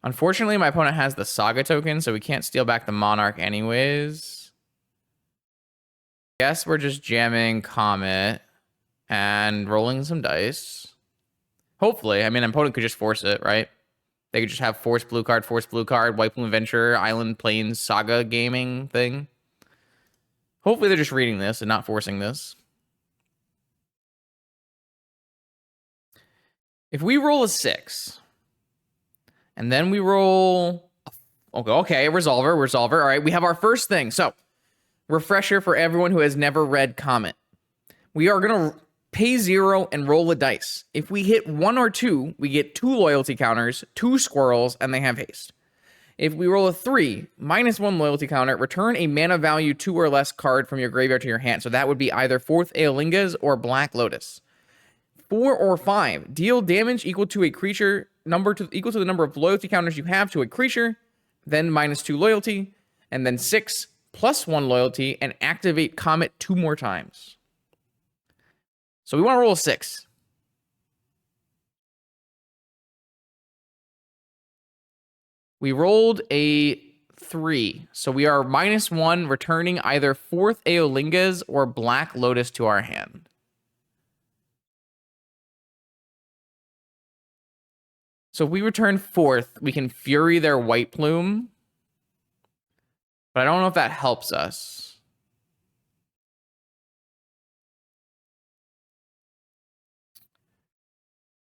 Unfortunately, my opponent has the Saga token, so we can't steal back the Monarch anyways. Guess we're just jamming Comet and rolling some dice. Hopefully. I mean, an opponent could just force it, right? They could just have force blue card, White Plume Adventure, Island Plains, Saga gaming thing. Hopefully they're just reading this and not forcing this. If we roll a 6, and then we roll... Okay, Resolver. All right, we have our first thing. So, refresher for everyone who has never read Comet. We are going to pay 0 and roll a dice. If we hit 1 or 2, we get 2 loyalty counters, 2 squirrels, and they have haste. If we roll a 3, -1 loyalty counter, return a mana value 2 or less card from your graveyard to your hand. So that would be either 4th Aelingas or Black Lotus. 4 or 5, deal damage equal to a creature equal to the number of loyalty counters you have to a creature, then -2 loyalty, and then 6 +1 loyalty, and activate Comet 2 more times. So we want to roll a 6. We rolled a 3. So we are -1, returning either 4th Aeolingas or Black Lotus to our hand. So if we return 4th, we can Fury their White Plume. But I don't know if that helps us.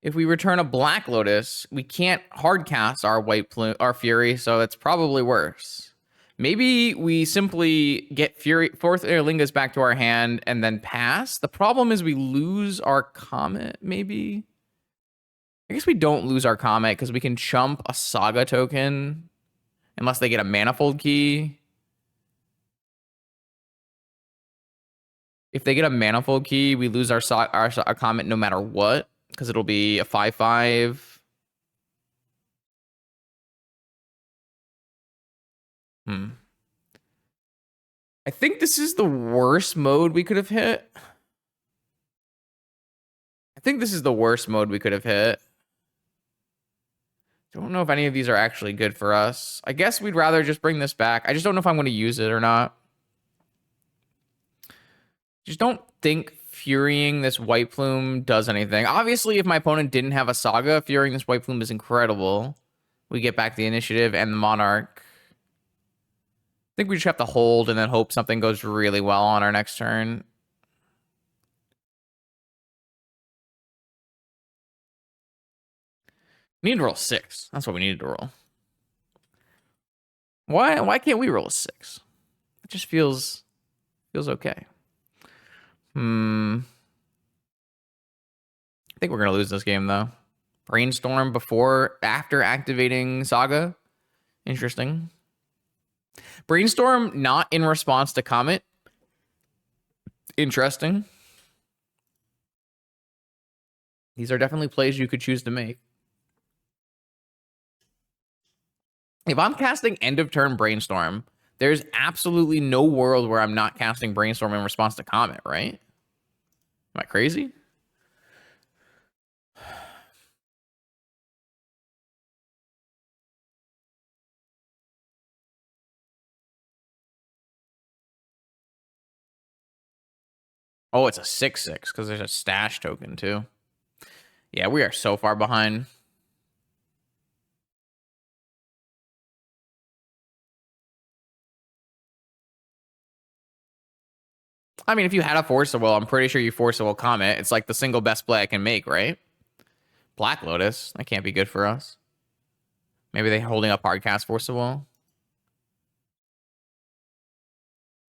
If we return a Black Lotus, we can't hardcast our White Plume, our Fury, so it's probably worse. Maybe we simply get Fury 4th Aeolingas back to our hand and then pass. The problem is we lose our Comet, maybe? I guess we don't lose our Comet because we can chump a Saga token unless they get a Manifold Key. If they get a Manifold Key, we lose our Comet no matter what because it'll be a 5/5. I think this is the worst mode we could have hit. Don't know if any of these are actually good for us. I guess we'd rather just bring this back. I just don't know if I'm going to use it or not. Just don't think Furying this White Plume does anything. Obviously, if my opponent didn't have a Saga, Furying this White Plume is incredible. We get back the initiative and the Monarch. I think we just have to hold and then hope something goes really well on our next turn. We need to roll 6. That's what we needed to roll. Why can't we roll a 6? It just feels okay. I think we're gonna lose this game though. Brainstorm after activating Saga. Interesting. Brainstorm not in response to Comet. Interesting. These are definitely plays you could choose to make. If I'm casting end of turn Brainstorm, there's absolutely no world where I'm not casting Brainstorm in response to Comet, right? Am I crazy? Oh, it's a 6/6 because there's a stash token too. Yeah, we are so far behind. I mean, if you had a Force of Will, I'm pretty sure you Force of Will Comet. It's like the single best play I can make, right? Black Lotus. That can't be good for us. Maybe they're holding up hardcast Force of Will.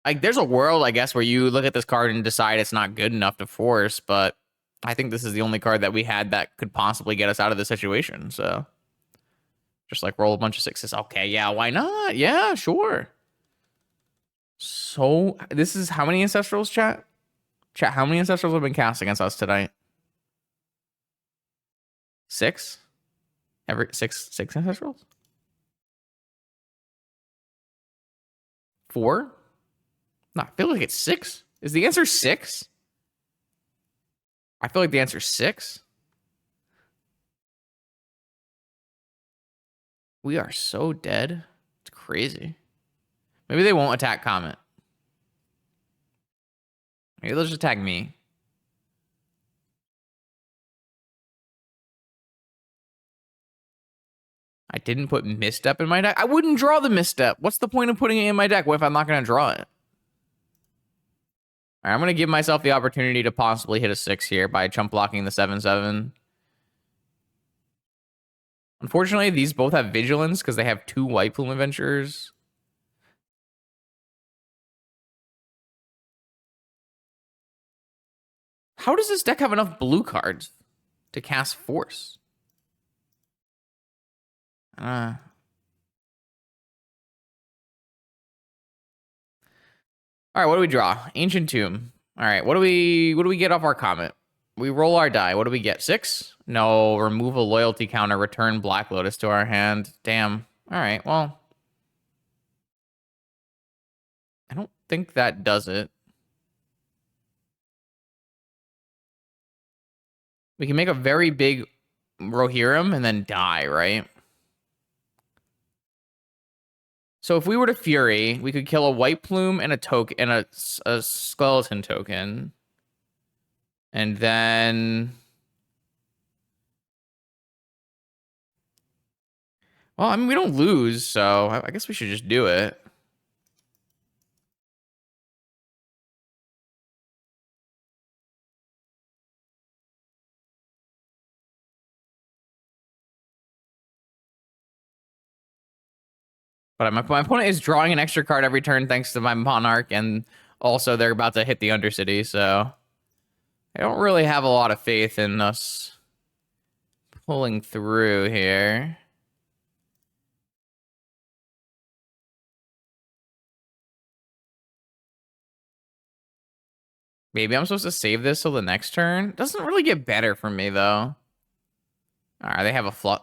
Like, there's a world, I guess, where you look at this card and decide it's not good enough to force, but I think this is the only card that we had that could possibly get us out of the situation. So just like roll a bunch of 6s. Okay, yeah, why not? Yeah, sure. So this is how many Ancestrals, chat? Chat, how many Ancestrals have been cast against us tonight? 6? Every six Ancestrals? 4? No, I feel like it's 6. Is the answer 6? I feel like the answer is 6. We are so dead. It's crazy. Maybe they won't attack Comet. Maybe they'll just attack me. I didn't put Misstep in my deck. I wouldn't draw the Misstep. What's the point of putting it in my deck? What if I'm not going to draw it? All right, I'm going to give myself the opportunity to possibly hit a 6 here by chump blocking the 7/7. Unfortunately, these both have Vigilance because they have 2 White Plume Adventurers. How does this deck have enough blue cards to cast Force? All right, what do we draw? Ancient Tomb. All right, what do we get off our Comet? We roll our die. What do we get? 6? No, remove a loyalty counter, return Black Lotus to our hand. Damn. All right, well, I don't think that does it. We can make a very big Rohirrim and then die, right? So if we were to Fury, we could kill a White Plume and a token and a skeleton token. And then, well, I mean, we don't lose, so I guess we should just do it. But my opponent is drawing an extra card every turn thanks to my Monarch, and also they're about to hit the Undercity, so I don't really have a lot of faith in us pulling through here. Maybe I'm supposed to save this till the next turn. Doesn't really get better for me, though. All right, they have a flush.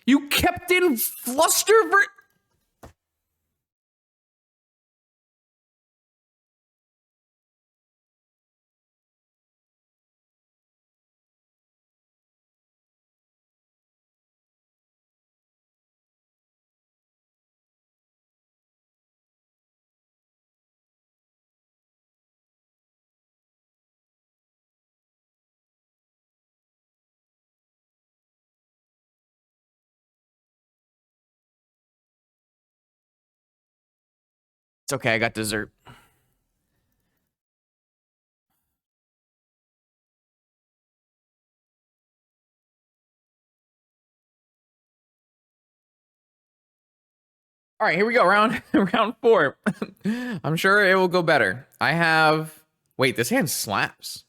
You kept in Fluster It's okay, I got dessert. All right, here we go. Round 4. I'm sure it will go better. I have. Wait, this hand slaps.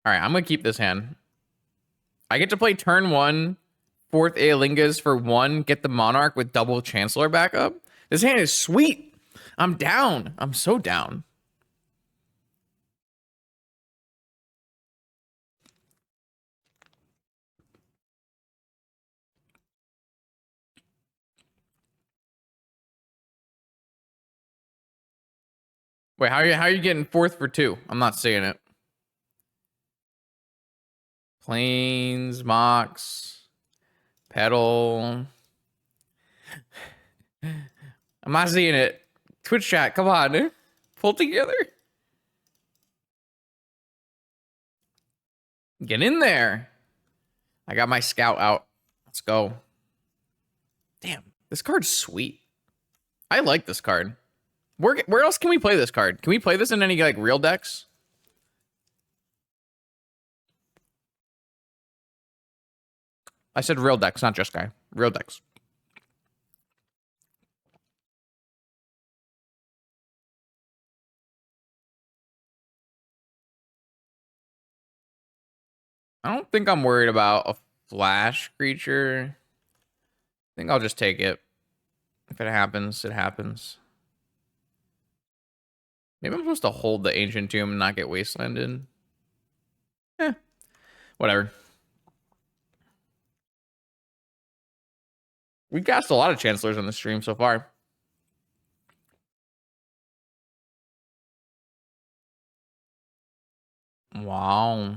All right, I'm gonna keep this hand. I get to play turn 1, 4th Aelingas for 1, get the Monarch with double Chancellor backup. This hand is sweet. I'm down. I'm so down. Wait, how are you getting fourth for 2? I'm not seeing it. Planes, Mox, Pedal. I'm not seeing it. Twitch chat, come on. Pull together. Get in there. I got my scout out. Let's go. Damn, this card's sweet. I like this card. Where else can we play this card? Can we play this in any like real decks? I said real decks, not just guy. Real decks. I don't think I'm worried about a flash creature. I think I'll just take it. If it happens, it happens. Maybe I'm supposed to hold the Ancient Tomb and not get wastelanded. Whatever. We cast a lot of Chancellors on the stream so far. Wow.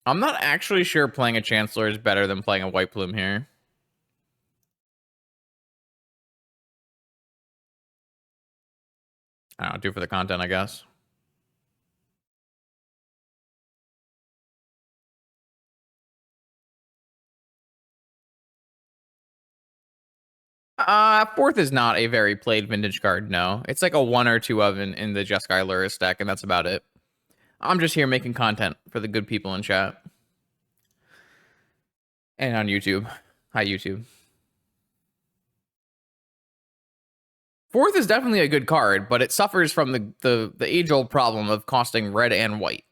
I'm not actually sure playing a Chancellor is better than playing a White Plume here. I don't know, do for the content, I guess. Fourth is not a very played vintage card, no. It's like a 1 or 2 of in the Jeskai Lurrus deck, and that's about it. I'm just here making content for the good people in chat. And on YouTube. Hi, YouTube. Fourth is definitely a good card, but it suffers from the age-old problem of costing red and white.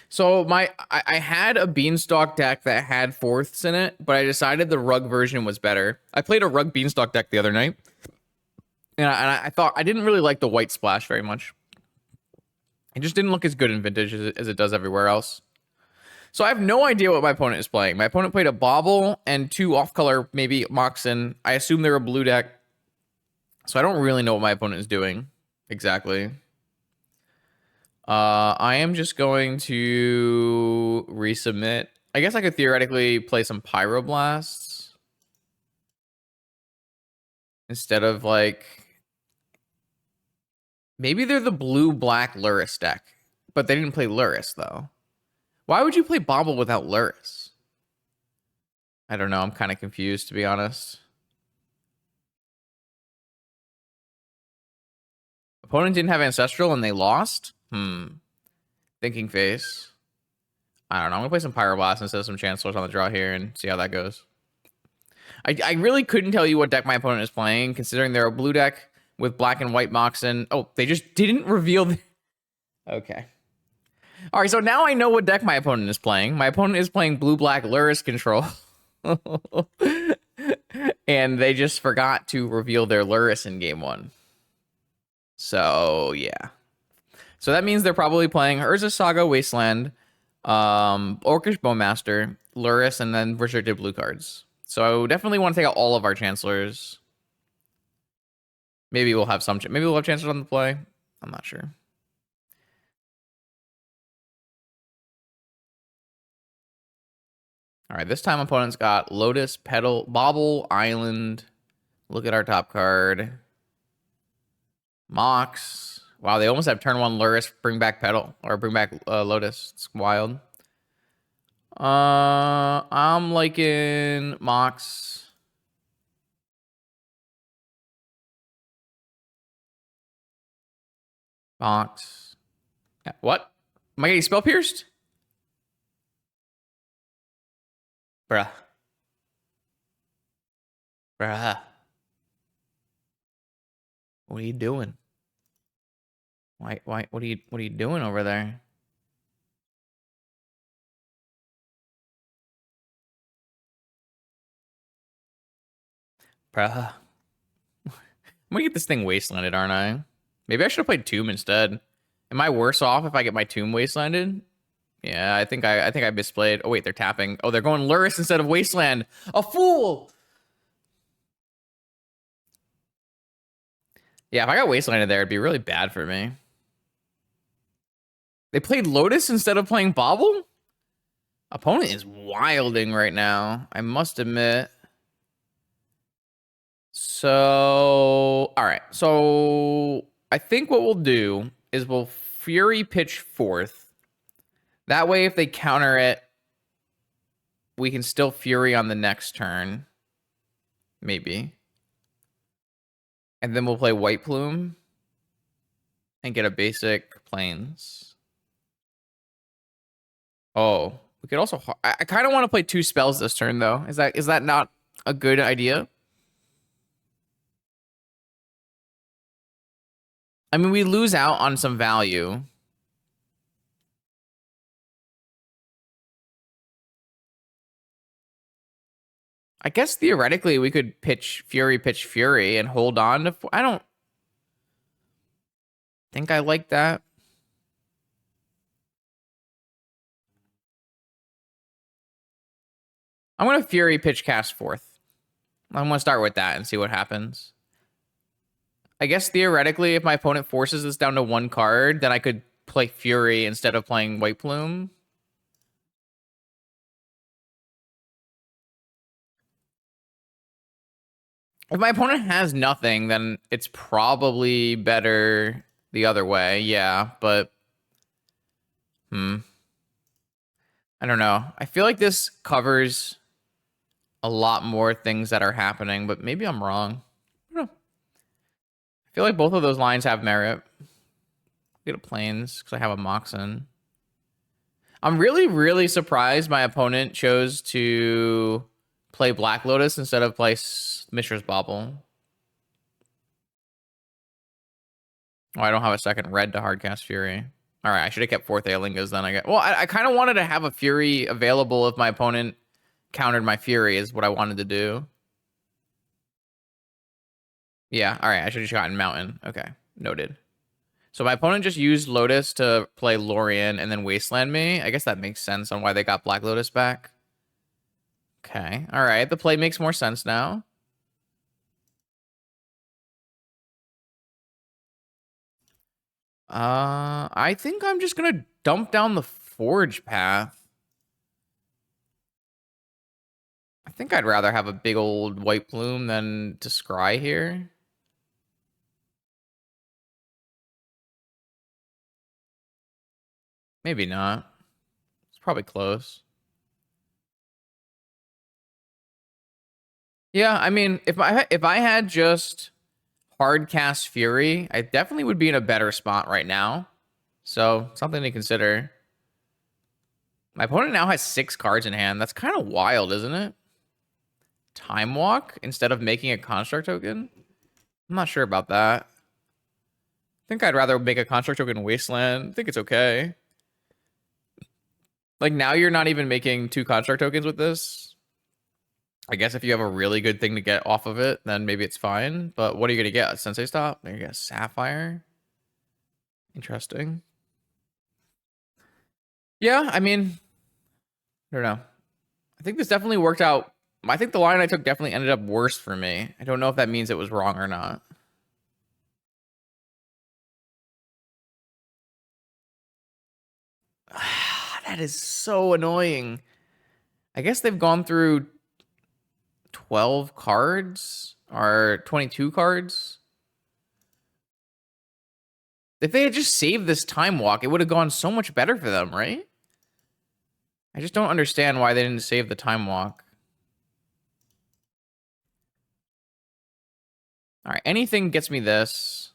So I had a Beanstalk deck that had fourths in it, but I decided the Rug version was better. I played a Rug Beanstalk deck the other night, and I thought I didn't really like the white splash very much. It just didn't look as good in Vintage as it does everywhere else. So I have no idea what my opponent is playing. My opponent played a Bauble and 2 off-color, maybe Moxen. I assume they're a blue deck, so I don't really know what my opponent is doing exactly. I am just going to resubmit. I guess I could theoretically play some Pyroblasts instead of like maybe they're the blue-black Lurrus deck, but they didn't play Lurrus though. Why would you play Bauble without Lurrus? I don't know. I'm kind of confused, to be honest. Opponent didn't have Ancestral and they lost? Thinking face. I don't know. I'm going to play some Pyroblast instead of some Chancellors on the draw here and see how that goes. I really couldn't tell you what deck my opponent is playing, considering they're a blue deck with black and white Moxen. Oh, they just didn't reveal the... Okay. All right, so now I know what deck my opponent is playing. My opponent is playing blue-black Lurrus control. And they just forgot to reveal their Lurrus in game 1. So, yeah. So that means they're probably playing Urza Saga Wasteland, Orcish Bowmaster, Lurrus, and then restricted blue cards. So definitely want to take out all of our Chancellors. Maybe we'll have some... Maybe we'll have Chancellors on the play. I'm not sure. All right, this time opponent's got Lotus, Petal, Bauble, Island. Look at our top card. Mox. Wow, they almost have turn 1 Lurrus, bring back Petal, or bring back Lotus. It's wild. I'm liking Mox. Mox. Yeah, what? Am I getting spell pierced? Bruh. Bruh. What are you doing? What are you doing over there? Bruh. I'm gonna get this thing wastelanded, aren't I? Maybe I should have played Tomb instead. Am I worse off if I get my Tomb wastelanded? Yeah, I think I misplayed. Oh wait, they're tapping. Oh, they're going Lurrus instead of Wasteland. A fool! Yeah, if I got Wastelanded there, it'd be really bad for me. They played Lotus instead of playing Bobble? Opponent is wilding right now, I must admit. So, all right. So, I think what we'll do is we'll Fury pitch fourth. That way, if they counter it, we can still Fury on the next turn. Maybe. And then we'll play White Plume and get a basic Plains. Oh, we could also... I kind of want to play 2 spells this turn, though. Is that not a good idea? I mean, we lose out on some value. I guess theoretically we could pitch Fury, and hold on to... I don't think I like that. I'm going to Fury pitch cast fourth. I'm going to start with that and see what happens. I guess theoretically, if my opponent forces this down to 1 card, then I could play Fury instead of playing White Plume. If my opponent has nothing, then it's probably better the other way. Yeah, but... I don't know. I feel like this covers a lot more things that are happening, but maybe I'm wrong. I don't know. I feel like both of those lines have merit. Get a Plains because I have a Moxen. I'm really, really surprised my opponent chose to play Black Lotus instead of play Mishra's Bauble. Oh, I don't have a second red to hardcast Fury. All right, I should have kept 4th Aelingas then, I guess. Well, I kind of wanted to have a Fury available if my opponent countered my Fury is what I wanted to do. Yeah, all right, I should have gotten Mountain. Okay, noted. So my opponent just used Lotus to play Lorien and then Wasteland me. I guess that makes sense on why they got Black Lotus back. Okay, all right, the play makes more sense now. I think I'm just gonna dump down the Forge path. I think I'd rather have a big old White Plume than to scry here. Maybe not. It's probably close. Yeah, I mean, if I had just hardcast Fury, I definitely would be in a better spot right now. So, something to consider. My opponent now has 6 cards in hand. That's kind of wild, isn't it? Time Walk instead of making a construct token? I'm not sure about that. I think I'd rather make a construct token Wasteland. I think it's okay. Like, now you're not even making 2 construct tokens with this. I guess if you have a really good thing to get off of it, then maybe it's fine. But what are you going to get? A Sensei Stop? You're going to get a Sapphire? Interesting. Yeah, I mean, I don't know. I think this definitely worked out. I think the line I took definitely ended up worse for me. I don't know if that means it was wrong or not. That is so annoying. I guess they've gone through 12 cards or 22 cards. If they had just saved this Time Walk, it would have gone so much better for them, right? I just don't understand why they didn't save the Time Walk. All right, anything gets me this.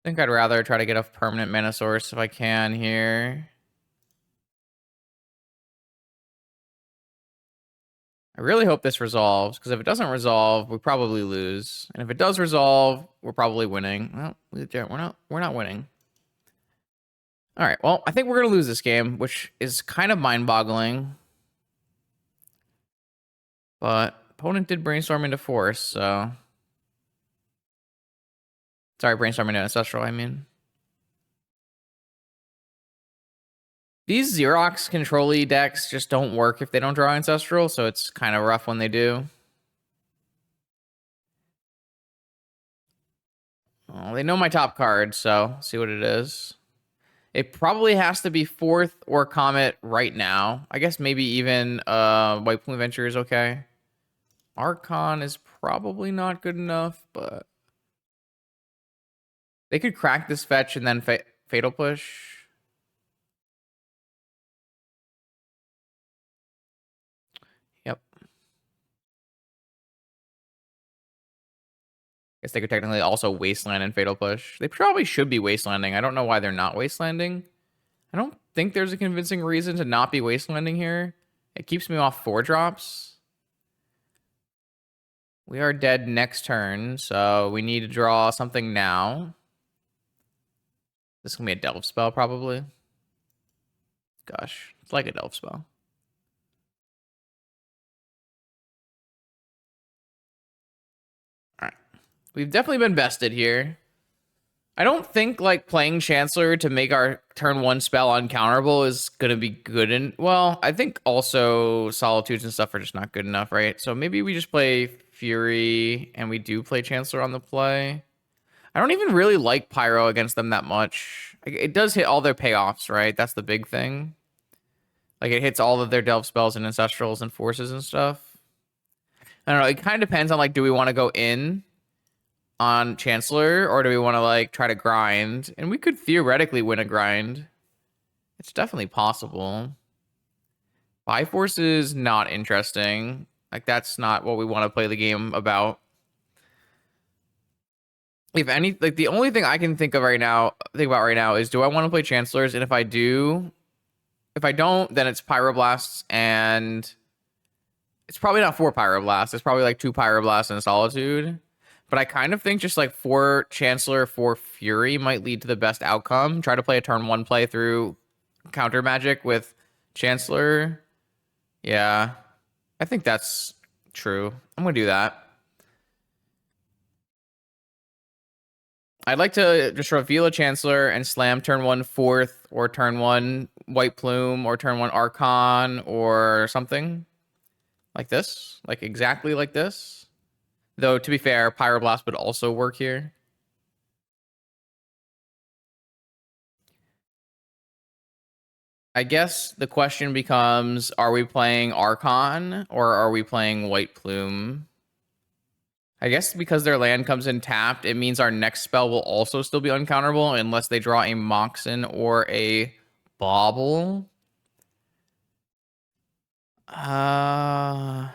I think I'd rather try to get a permanent mana source if I can here. I really hope this resolves, because if it doesn't resolve, we probably lose. And if it does resolve, we're probably winning. Well, we're not winning. All right, well, I think we're going to lose this game, which is kind of mind-boggling. But opponent did brainstorm into force, so... Sorry, brainstorm into ancestral, I mean. These Xerox control-y decks just don't work if they don't draw ancestral, so it's kind of rough when they do. Well, they know my top card, so see what it is. It probably has to be fourth or Comet right now. I guess maybe even White Plume Venture is okay. Archon is probably not good enough, but they could crack this fetch and then Fatal Push. Yep. Guess they could technically also Wasteland and Fatal Push. They probably should be Wastelanding. I don't know why they're not Wastelanding. I don't think there's a convincing reason to not be Wastelanding here. It keeps me off 4-drops. We are dead next turn, so we need to draw something now. This is going to be a Delve spell, probably. Gosh, it's like a Delve spell. All right. We've definitely been bested here. I don't think like playing Chancellor to make our turn 1 spell uncounterable is going to be good. Well, I think also Solitudes and stuff are just not good enough, right? So maybe we just play Fury and we do play Chancellor on the play. I don't even really like Pyro against them that much. It does hit all their payoffs, right? That's the big thing. Like it hits all of their Delve spells and Ancestrals and Forces and stuff. I don't know. It kind of depends on like, do we want to go in on Chancellor, or do we want to like try to grind? And we could theoretically win a grind. It's definitely possible. Byforce is not interesting. Like that's not what we want to play the game about. If any, like the only thing I can think about right now is, do I want to play Chancellors? And if I do, if I don't, then it's Pyroblasts, and it's probably not 4 Pyroblasts. It's probably like 2 Pyroblasts and Solitude. But I kind of think just like 4 Chancellor, 4 Fury might lead to the best outcome. Try to play a turn 1 play through counter magic with Chancellor. Yeah, I think that's true. I'm going to do that. I'd like to just reveal a Chancellor and slam turn 1 fourth, or turn 1 White Plume, or turn 1 Archon, or something like this. Like exactly like this. Though, to be fair, Pyroblast would also work here. I guess the question becomes, are we playing Archon or are we playing White Plume? I guess because their land comes in tapped, it means our next spell will also still be uncounterable unless they draw a Moxen or a Bauble. I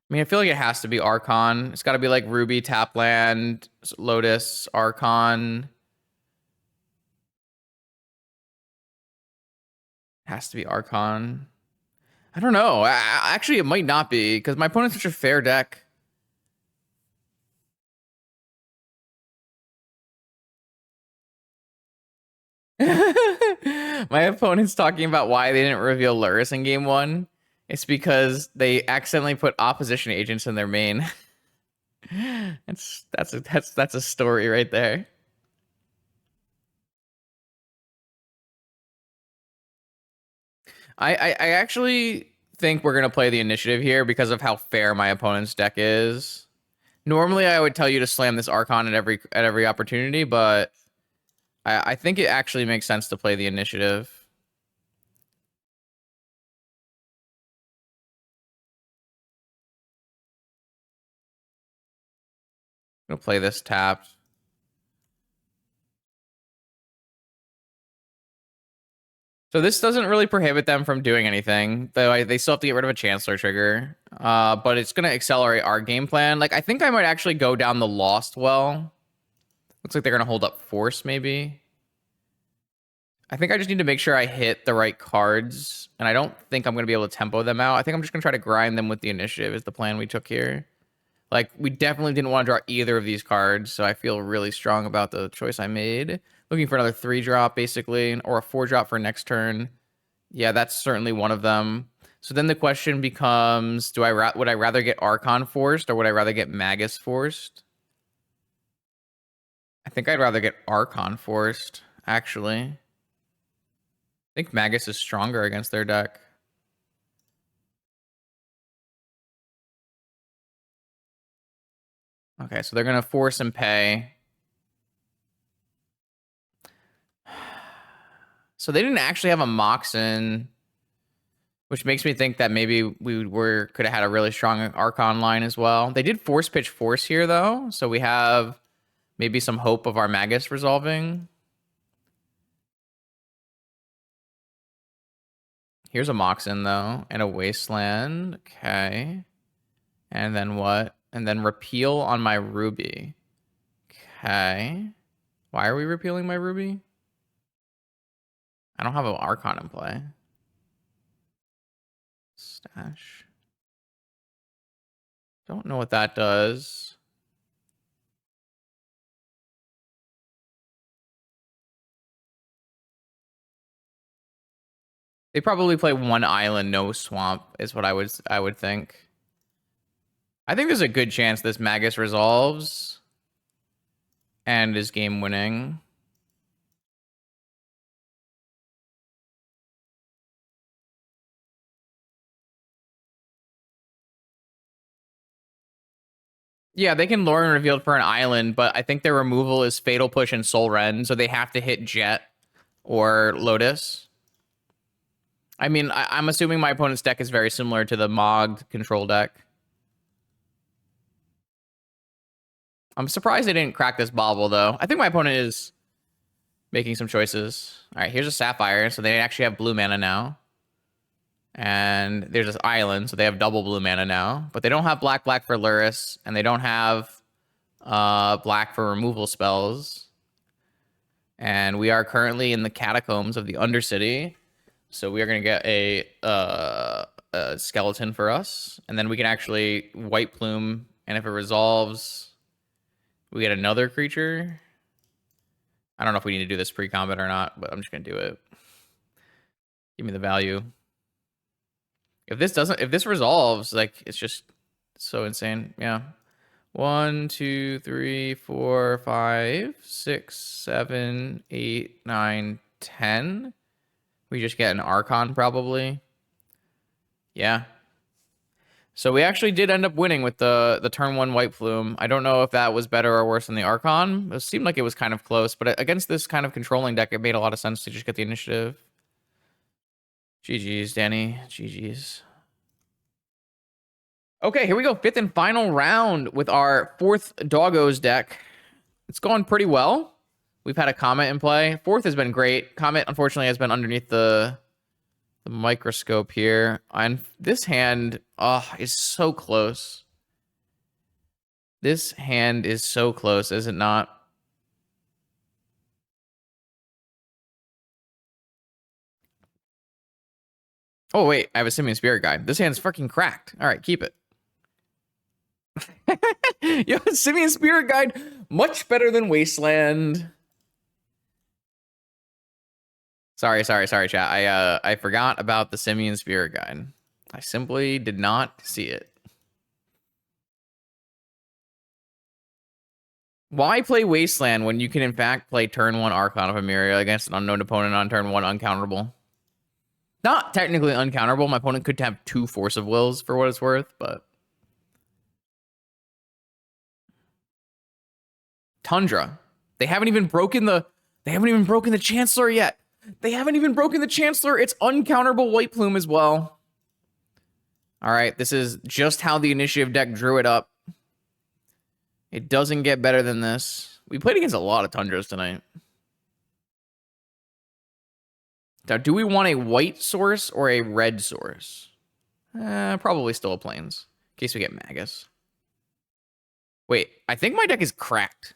mean, I feel like it has to be Archon. It's got to be like Ruby, tap land, Lotus, Archon. Has to be Archon. I don't know. Actually, it might not be, because my opponent's such a fair deck. My opponent's talking about why they didn't reveal Lurrus in game 1. It's because they accidentally put opposition agents in their main. That's a story right there. I actually think we're gonna play the initiative here because of how fair my opponent's deck is. Normally, I would tell you to slam this Archon at every opportunity, but I think it actually makes sense to play the initiative. I'm gonna play this tapped. So this doesn't really prohibit them from doing anything, though they still have to get rid of a Chancellor trigger. But it's gonna accelerate our game plan. Like I think I might actually go down the Lost Well. Looks like they're gonna hold up Force, maybe. I think I just need to make sure I hit the right cards, and I don't think I'm going to be able to tempo them out. I think I'm just going to try to grind them with the initiative is the plan we took here. Like, we definitely didn't want to draw either of these cards, so I feel really strong about the choice I made. Looking for another 3-drop, basically, or a 4-drop for next turn. Yeah, that's certainly one of them. So then the question becomes, would I rather get Archon forced, or would I rather get Magus forced? I think I'd rather get Archon forced, actually. I think Magus is stronger against their deck. Okay, so they're going to force and pay. So they didn't actually have a Moxen, which makes me think that maybe we could have had a really strong Archon line as well. They did force pitch force here, though, so we have maybe some hope of our Magus resolving. Here's a Moxen, though, and a Wasteland. Okay. And then what? And then repeal on my Ruby. Okay. Why are we repealing my Ruby? I don't have an Archon in play. Stash. Don't know what that does. They probably play one island, no swamp, is what I would think. I think there's a good chance this Magus resolves and is game winning. Yeah, they can lure and revealed for an island, but I think their removal is Fatal Push and Soul Rend, so they have to hit Jet or Lotus. I mean, I'm assuming my opponent's deck is very similar to the Mogged control deck. I'm surprised they didn't crack this Bobble, though. I think my opponent is making some choices. All right, here's a Sapphire, so they actually have blue mana now. And there's this island, so they have double blue mana now. But they don't have black for Lurrus, and they don't have black for removal spells. And we are currently in the catacombs of the Undercity. So we are going to get a skeleton for us. And then we can actually White Plume, and if it resolves, we get another creature. I don't know if we need to do this pre-combat or not, but I'm just going to do it. Give me the value. If this resolves, like, it's just so insane. Yeah. 1, 2, 3, 4, 5, 6, 7, 8, 9, 10. We just get an Archon, probably. Yeah. So we actually did end up winning with the turn 1 White Plume. I don't know if that was better or worse than the Archon. It seemed like it was kind of close, but against this kind of controlling deck, it made a lot of sense to just get the initiative. GG's, Danny. GG's. Okay, here we go. 5th and final round with our 4th Doggos deck. It's going pretty well. We've had a Comet in play. 4th has been great. Comet, unfortunately, has been underneath the microscope here. And this hand is so close. This hand is so close, is it not? Oh, wait. I have a Simian Spirit Guide. This hand's fucking cracked. All right, keep it. Yo, Simian Spirit Guide, much better than Wasteland. Sorry, chat. I forgot about the Simian Spirit Guide. I simply did not see it. Why play Wasteland when you can in fact play turn 1 Archon of Emeria against an unknown opponent on turn 1 uncounterable? Not technically uncounterable. My opponent could have 2 Force of Wills for what it's worth, but Tundra. They haven't even broken the Chancellor yet. They haven't even broken the Chancellor. It's uncounterable White Plume as well. All right, this is just how the initiative deck drew it up. It doesn't get better than this. We played against a lot of Tundras tonight. Now, do we want a white source or a red source? Probably still a Plains, in case we get Magus. Wait, I think my deck is cracked.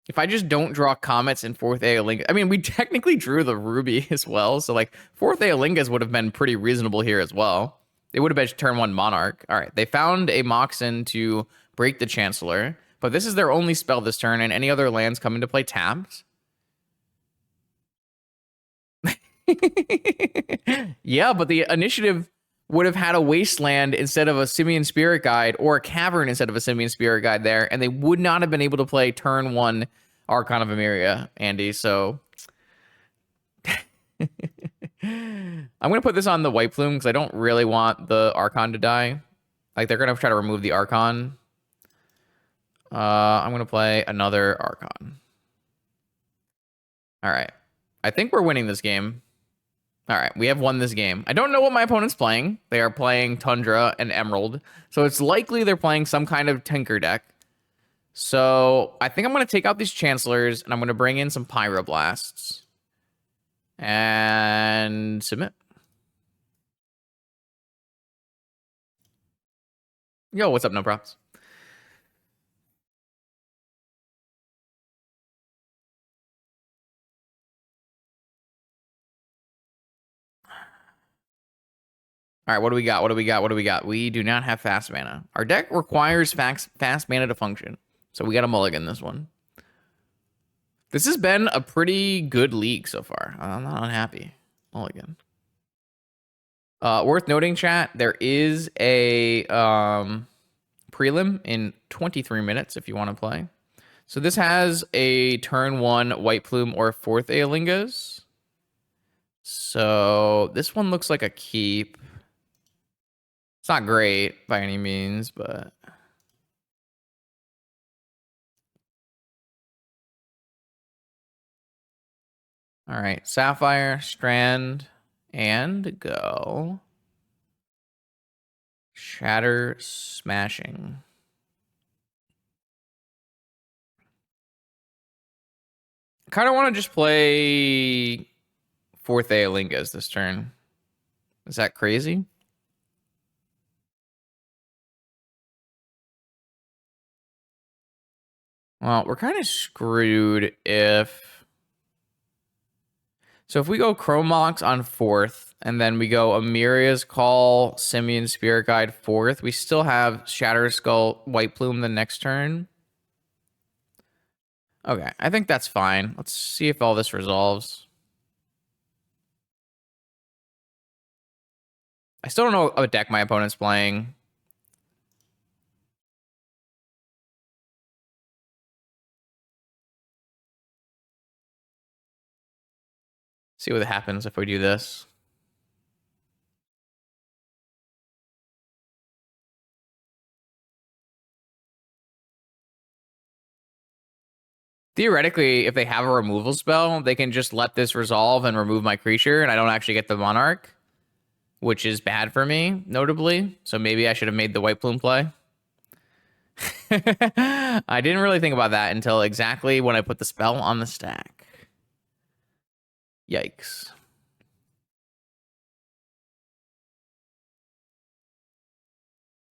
If I just don't draw Comets in 4th Aeolingus, I mean, we technically drew the Ruby as well, so like 4th Aeolingus would have been pretty reasonable here as well. It would have been turn 1 Monarch. All right, they found a Moxen to break the Chancellor, but this is their only spell this turn, and any other lands come into play tapped. Yeah, but the initiative would have had a Wasteland instead of a Simian Spirit Guide, or a Cavern instead of a Simian Spirit Guide there, and they would not have been able to play turn 1 Archon of Emeria, Andy, so I'm going to put this on the White Plume because I don't really want the Archon to die. Like, they're going to try to remove the Archon. I'm going to play another Archon. All right. I think we're winning this game. All right, we have won this game. I don't know what my opponent's playing. They are playing Tundra and Emerald. So it's likely they're playing some kind of Tinker deck. So I think I'm going to take out these Chancellors, and I'm going to bring in some Pyroblasts. And submit. Yo, what's up? No props. All right, what do we got? What do we got? What do we got? We do not have fast mana. Our deck requires fast mana to function. So we got to mulligan this one. This has been a pretty good league so far. I'm not unhappy. Mulligan. Worth noting, chat, there is a prelim in 23 minutes if you want to play. So this has a turn 1 White Plume or 4th Aeolingus. So this one looks like a keep. It's not great by any means, but... All right, Sapphire, Strand, and go. Shatter Smashing. I kind of want to just play 4th Aeolingus this turn. Is that crazy? Well, we're kind of screwed if... So if we go Chrome Mox on 4th, and then we go Emeria's Call, Simian Spirit Guide 4th, we still have Shatter Skull, White Plume the next turn. Okay, I think that's fine. Let's see if all this resolves. I still don't know what deck my opponent's playing. See what happens if we do this. Theoretically, if they have a removal spell, they can just let this resolve and remove my creature, and I don't actually get the Monarch, which is bad for me, notably. So maybe I should have made the White Plume play. I didn't really think about that until exactly when I put the spell on the stack. Yikes.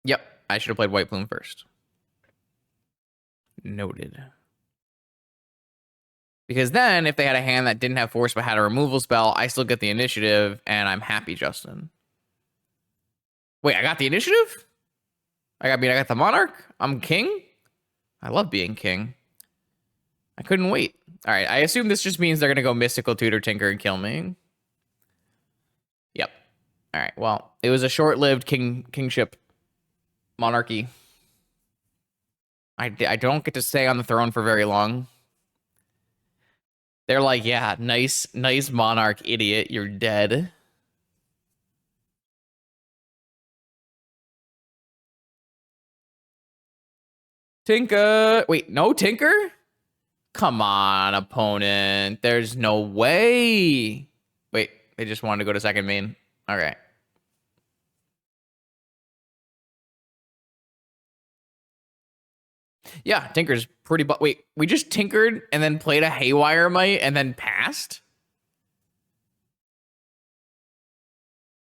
Yep, I should have played White Plume first. Noted. Because then, if they had a hand that didn't have force but had a removal spell, I still get the initiative, and I'm happy, Justin. Wait, I got the initiative? I got the Monarch? I'm king? I love being king. I couldn't wait. All right, I assume this just means they're going to go Mystical Tutor Tinker and kill me. Yep. All right, well, it was a short-lived kingship monarchy. I don't get to stay on the throne for very long. They're like, yeah, nice monarch, idiot. You're dead. Tinker. Wait, no Tinker? Come on, opponent. There's no way. Wait, they just wanted to go to second main. All right. Yeah, Tinker's pretty... Wait, we just tinkered and then played a Haywire Might and then passed?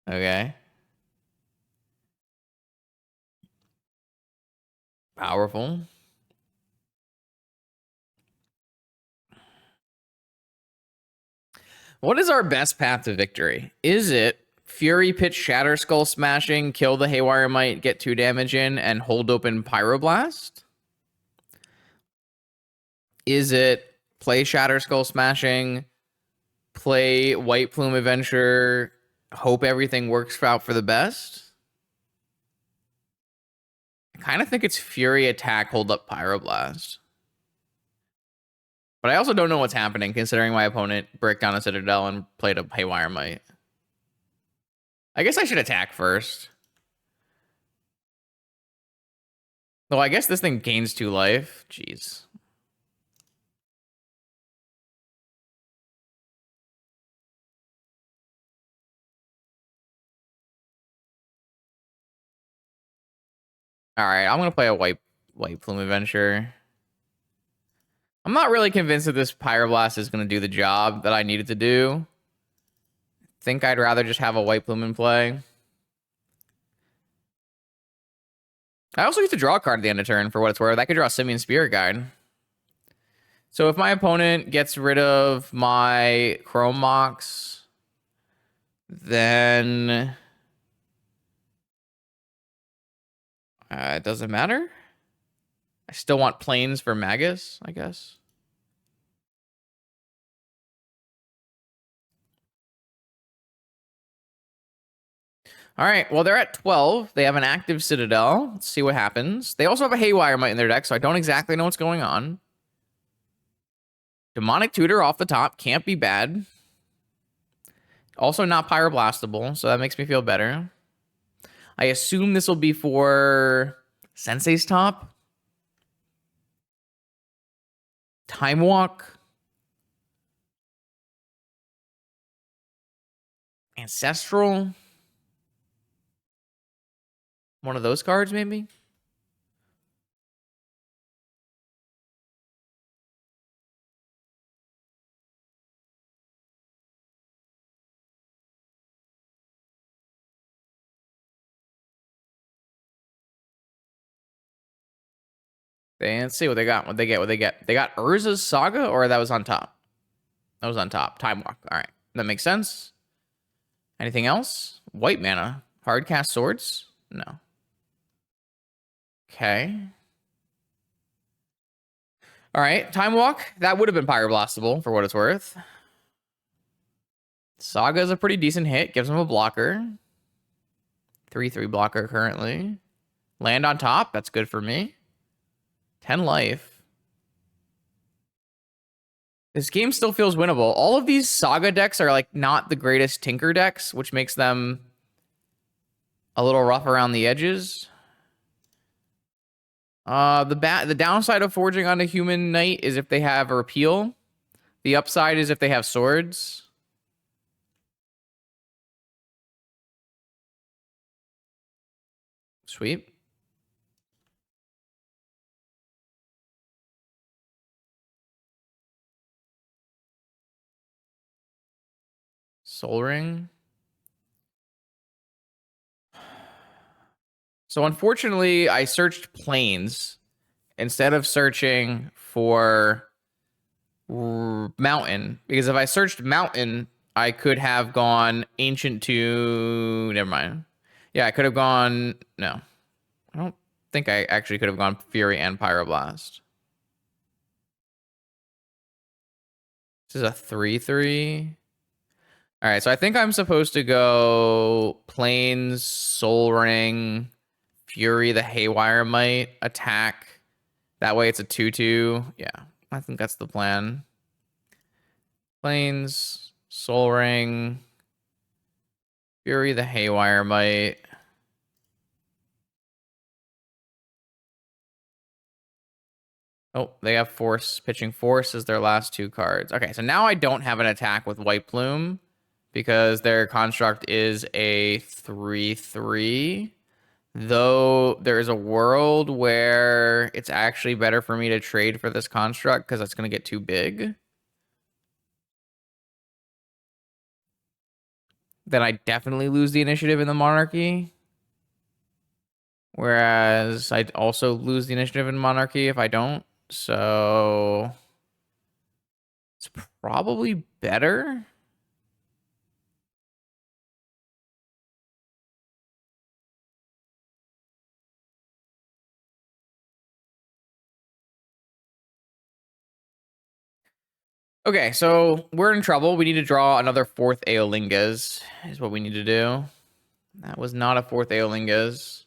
Okay. Powerful. What is our best path to victory? Is it Fury pitch Shatter Skull Smashing, kill the Haywire Might, get 2 damage in, and hold open Pyroblast? Is it play Shatter Skull Smashing, play White Plume Adventure, hope everything works out for the best? I kind of think it's Fury attack, hold up Pyroblast. But I also don't know what's happening, considering my opponent break down a Citadel and played a Haywire Might. I guess I should attack first. Though I guess this thing gains 2 life. Jeez. Alright, I'm gonna play a White Plume Adventure. I'm not really convinced that this Pyroblast is gonna do the job that I needed to do. Think I'd rather just have a White Plume in play. I also get to draw a card at the end of turn for what it's worth. I could draw a Simian Spirit Guide. So if my opponent gets rid of my Chrome Mox, then it doesn't matter. I still want Plains for Magus, I guess. All right, well, they're at 12. They have an active Citadel. Let's see what happens. They also have a Haywire Might in their deck, so I don't exactly know what's going on. Demonic Tutor off the top. Can't be bad. Also not Pyroblastable, so that makes me feel better. I assume this will be for Sensei's top. Time Walk. Ancestral. One of those cards, maybe? Let's see what they got. What they get. They got Urza's Saga, or that was on top? That was on top. Time Walk. All right. That makes sense. Anything else? White mana. Hard cast swords? No. Okay. All right. Time Walk. That would have been Pyroblastable for what it's worth. Saga is a pretty decent hit. Gives him a blocker. 3/3 blocker currently. Land on top. That's good for me. 10 life. This game still feels winnable. All of these Saga decks are like not the greatest Tinker decks, which makes them a little rough around the edges. The downside of forging on a human knight is if they have a repeal. The upside is if they have swords. Sweet. Soul Ring. So unfortunately, I searched Plains instead of searching for Mountain. Because if I searched Mountain, I could have gone Ancient to... Never mind. Yeah, I could have gone... No. I don't think I actually could have gone Fury and Pyroblast. This is a 3/3. All right, so I think I'm supposed to go Plains, Soul Ring, Fury, the Haywire Might, attack. That way it's a 2/2. Yeah, I think that's the plan. Plains, Soul Ring, Fury, the Haywire Might. Oh, they have Force. Pitching Force as their last 2 cards. Okay, so now I don't have an attack with White Plume because their construct is a 3/3. Though there is a world where it's actually better for me to trade for this construct because it's going to get too big. Then I definitely lose the initiative in the Monarchy. Whereas I'd also lose the initiative in Monarchy if I don't. So it's probably better Okay, so we're in trouble. We need to draw another fourth Aolingas, is what we need to do. That was not a fourth Aolingas.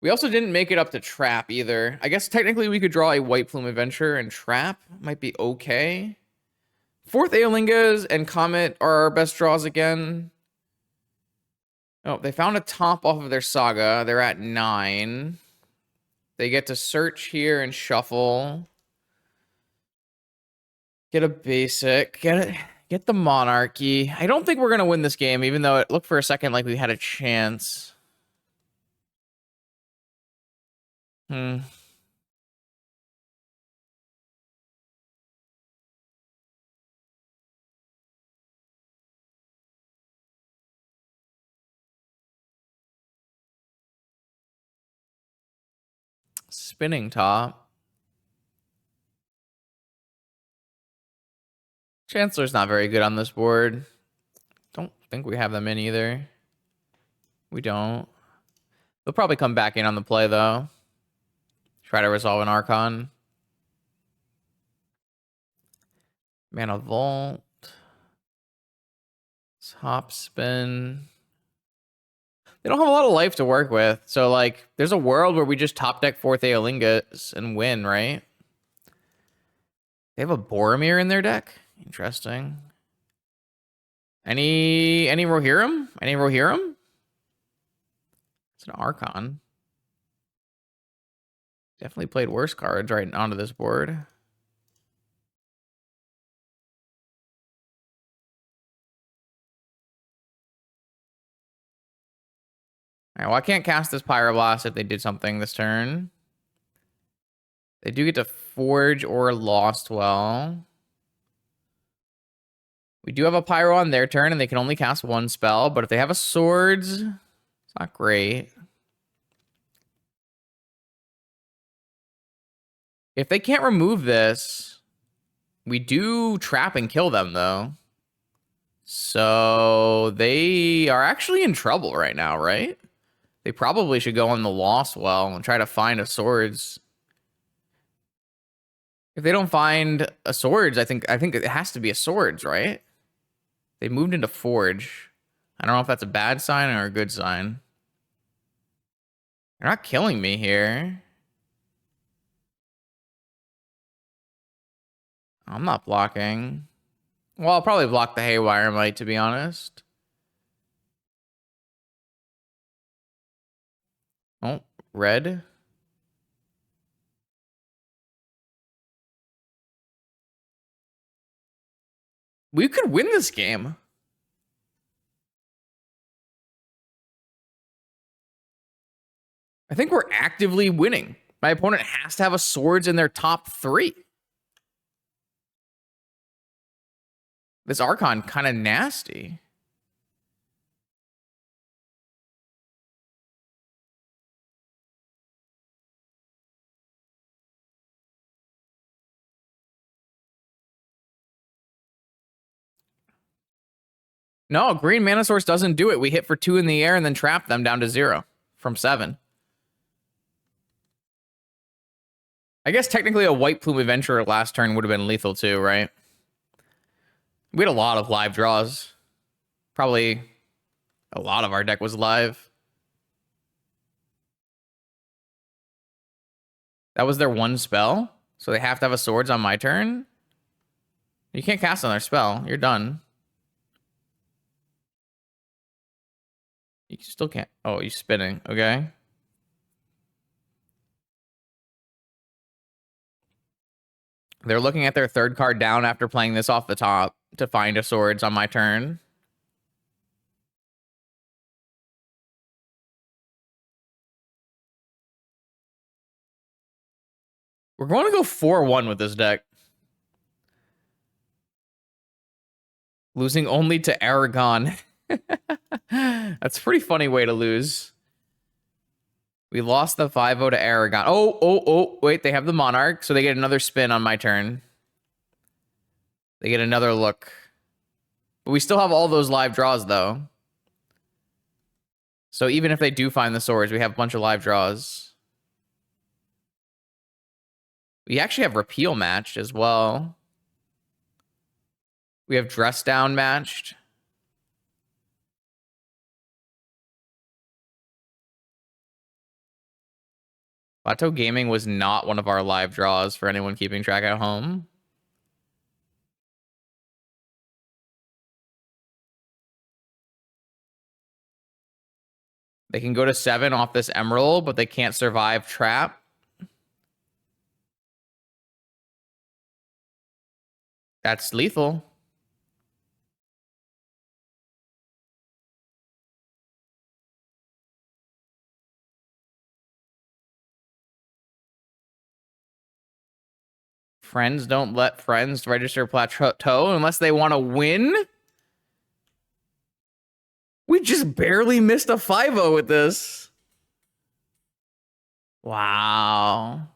We also didn't make it up to Trap either. I guess technically we could draw a White Plume Adventure and Trap. Might be okay. Fourth Aolingas and Comet are our best draws again. Oh, they found a top off of their Saga. They're at 9. They get to search here and shuffle. Get a basic. Get the Monarchy. I don't think we're going to win this game, even though it looked for a second like we had a chance. Spinning top. Chancellor's not very good on this board. Don't think we have them in either. We don't. They'll probably come back in on the play, though. Try to resolve an Archon. Mana Vault. Top spin. They don't have a lot of life to work with. So, like, there's a world where we just top deck fourth Aolingas and win, right? They have a Boromir in their deck. Interesting. Any Rohirrim? Any Rohirrim? It's an Archon. Definitely played worse cards right onto this board. All right, well, I can't cast this Pyroblast if they did something this turn. They do get to Forge or Lost Well. We do have a Pyro on their turn, and they can only cast one spell. But if they have a Swords, it's not great. If they can't remove this, we do trap and kill them, though. So they are actually in trouble right now, right? They probably should go on the Lost Well and try to find a Swords. If they don't find a Swords, I think it has to be a Swords, right? They moved into Forge. I don't know if that's a bad sign or a good sign. They're not killing me here. I'm not blocking. Well, I'll probably block the Haywire Might, to be honest. Oh, red. We could win this game. I think we're actively winning. My opponent has to have a Swords in their top 3. This Archon kind of nasty. No, green Mana Source doesn't do it. We hit for 2 in the air and then trap them down to 0 from 7. I guess technically a White Plume Adventurer last turn would have been lethal too, right? We had a lot of live draws. Probably a lot of our deck was live. That was their one spell. So they have to have a Swords on my turn. You can't cast on their spell. You're done. You still can't. Oh, you're spinning. Okay. They're looking at their third card down after playing this off the top to find a Swords on my turn. We're going to go 4-1 with this deck. Losing only to Aragon. That's a pretty funny way to lose. We lost the 5-0 to Aragon. Oh, wait, they have the Monarch, so they get another spin on my turn. They get another look. But we still have all those live draws, though. So even if they do find the Swords, we have a bunch of live draws. We actually have Repeal matched as well. We have Dress Down matched. Plateau Gaming was not one of our live draws for anyone keeping track at home. They can go to 7 off this Emerald, but they can't survive Trap. That's lethal. Friends don't let friends register Plateau unless they want to win? We just barely missed a 5-0 with this. Wow.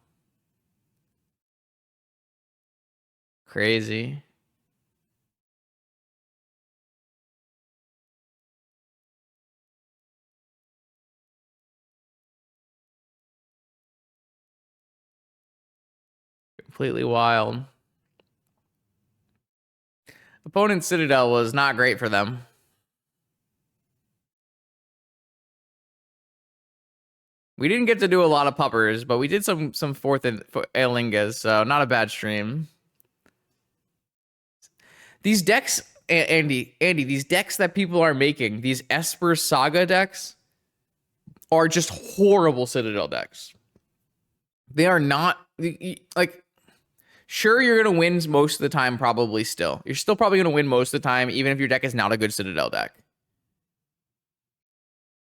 Crazy. Completely wild. Opponent Citadel was not great for them. We didn't get to do a lot of puppers, but we did some fourth and Aelingas, so not a bad stream. These decks, Andy, these decks that people are making, these Esper Saga decks, are just horrible Citadel decks. They are not, like, sure, you're going to win most of the time, probably still. You're still probably going to win most of the time, even if your deck is not a good Citadel deck.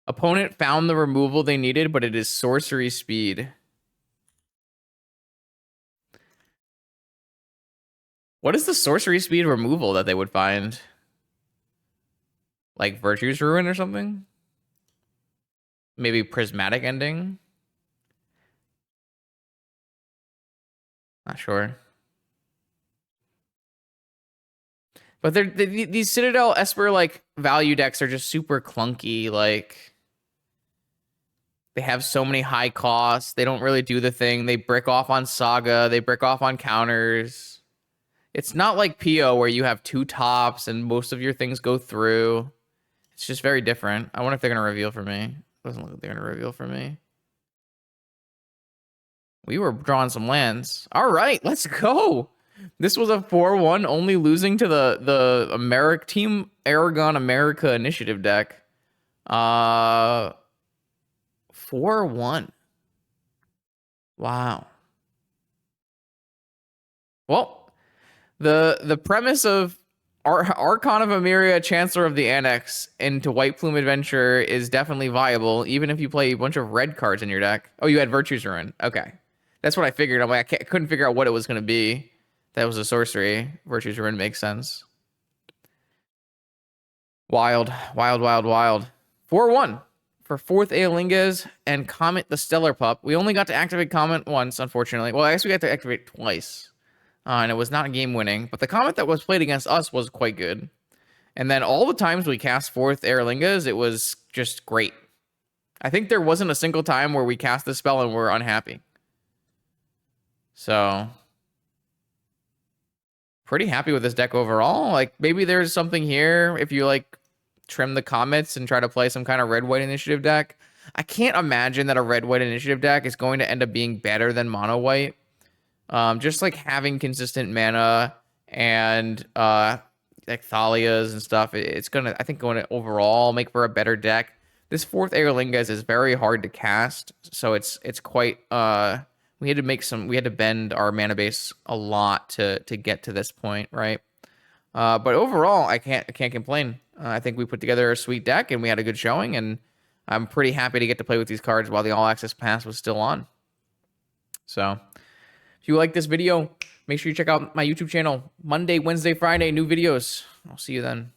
Opponent found the removal they needed, but it is sorcery speed. What is the sorcery speed removal that they would find? Like Virtue's Ruin or something? Maybe Prismatic Ending? Not sure. But these Citadel Esper like value decks are just super clunky. Like they have so many high costs. They don't really do the thing. They brick off on Saga. They brick off on counters. It's not like PO where you have 2 tops and most of your things go through. It's just very different. I wonder if they're going to reveal for me. It doesn't look like they're going to reveal for me. We were drawing some lands. All right, let's go. This was a 4-1, only losing to the Team Aragon America Initiative deck. 4-1. Wow. Well, the premise of Archon of Emeria, Chancellor of the Annex into White Plume Adventure is definitely viable, even if you play a bunch of red cards in your deck. Oh, you had Virtue's Ruin. Okay. That's what I figured. I'm like, I couldn't figure out what it was going to be. That was a sorcery. Virtue's Ruin makes sense. Wild, wild, wild, wild. 4-1 for 4th Aelingas and Comet the Stellar Pup. We only got to activate Comet once, unfortunately. Well, I guess we got to activate twice. And it was not game winning. But the Comet that was played against us was quite good. And then all the times we cast 4th Aelingas, it was just great. I think there wasn't a single time where we cast the spell and we're unhappy. So pretty happy with this deck overall. Like maybe there's something here if you like trim the Comets and try to play some kind of red-white initiative deck. I can't imagine that a red-white initiative deck is going to end up being better than mono-white. Just like having consistent mana and like Thalias and stuff, it's gonna, I think, going to overall make for a better deck. This 4th Aelingas is very hard to cast, so it's quite we had to bend our mana base a lot to get to this point, right? But overall, I can't complain. I think we put together a sweet deck and we had a good showing, and I'm pretty happy to get to play with these cards while the All Access Pass was still on. So if you like this video, make sure you check out my YouTube channel. Monday, Wednesday, Friday, new videos. I'll see you then.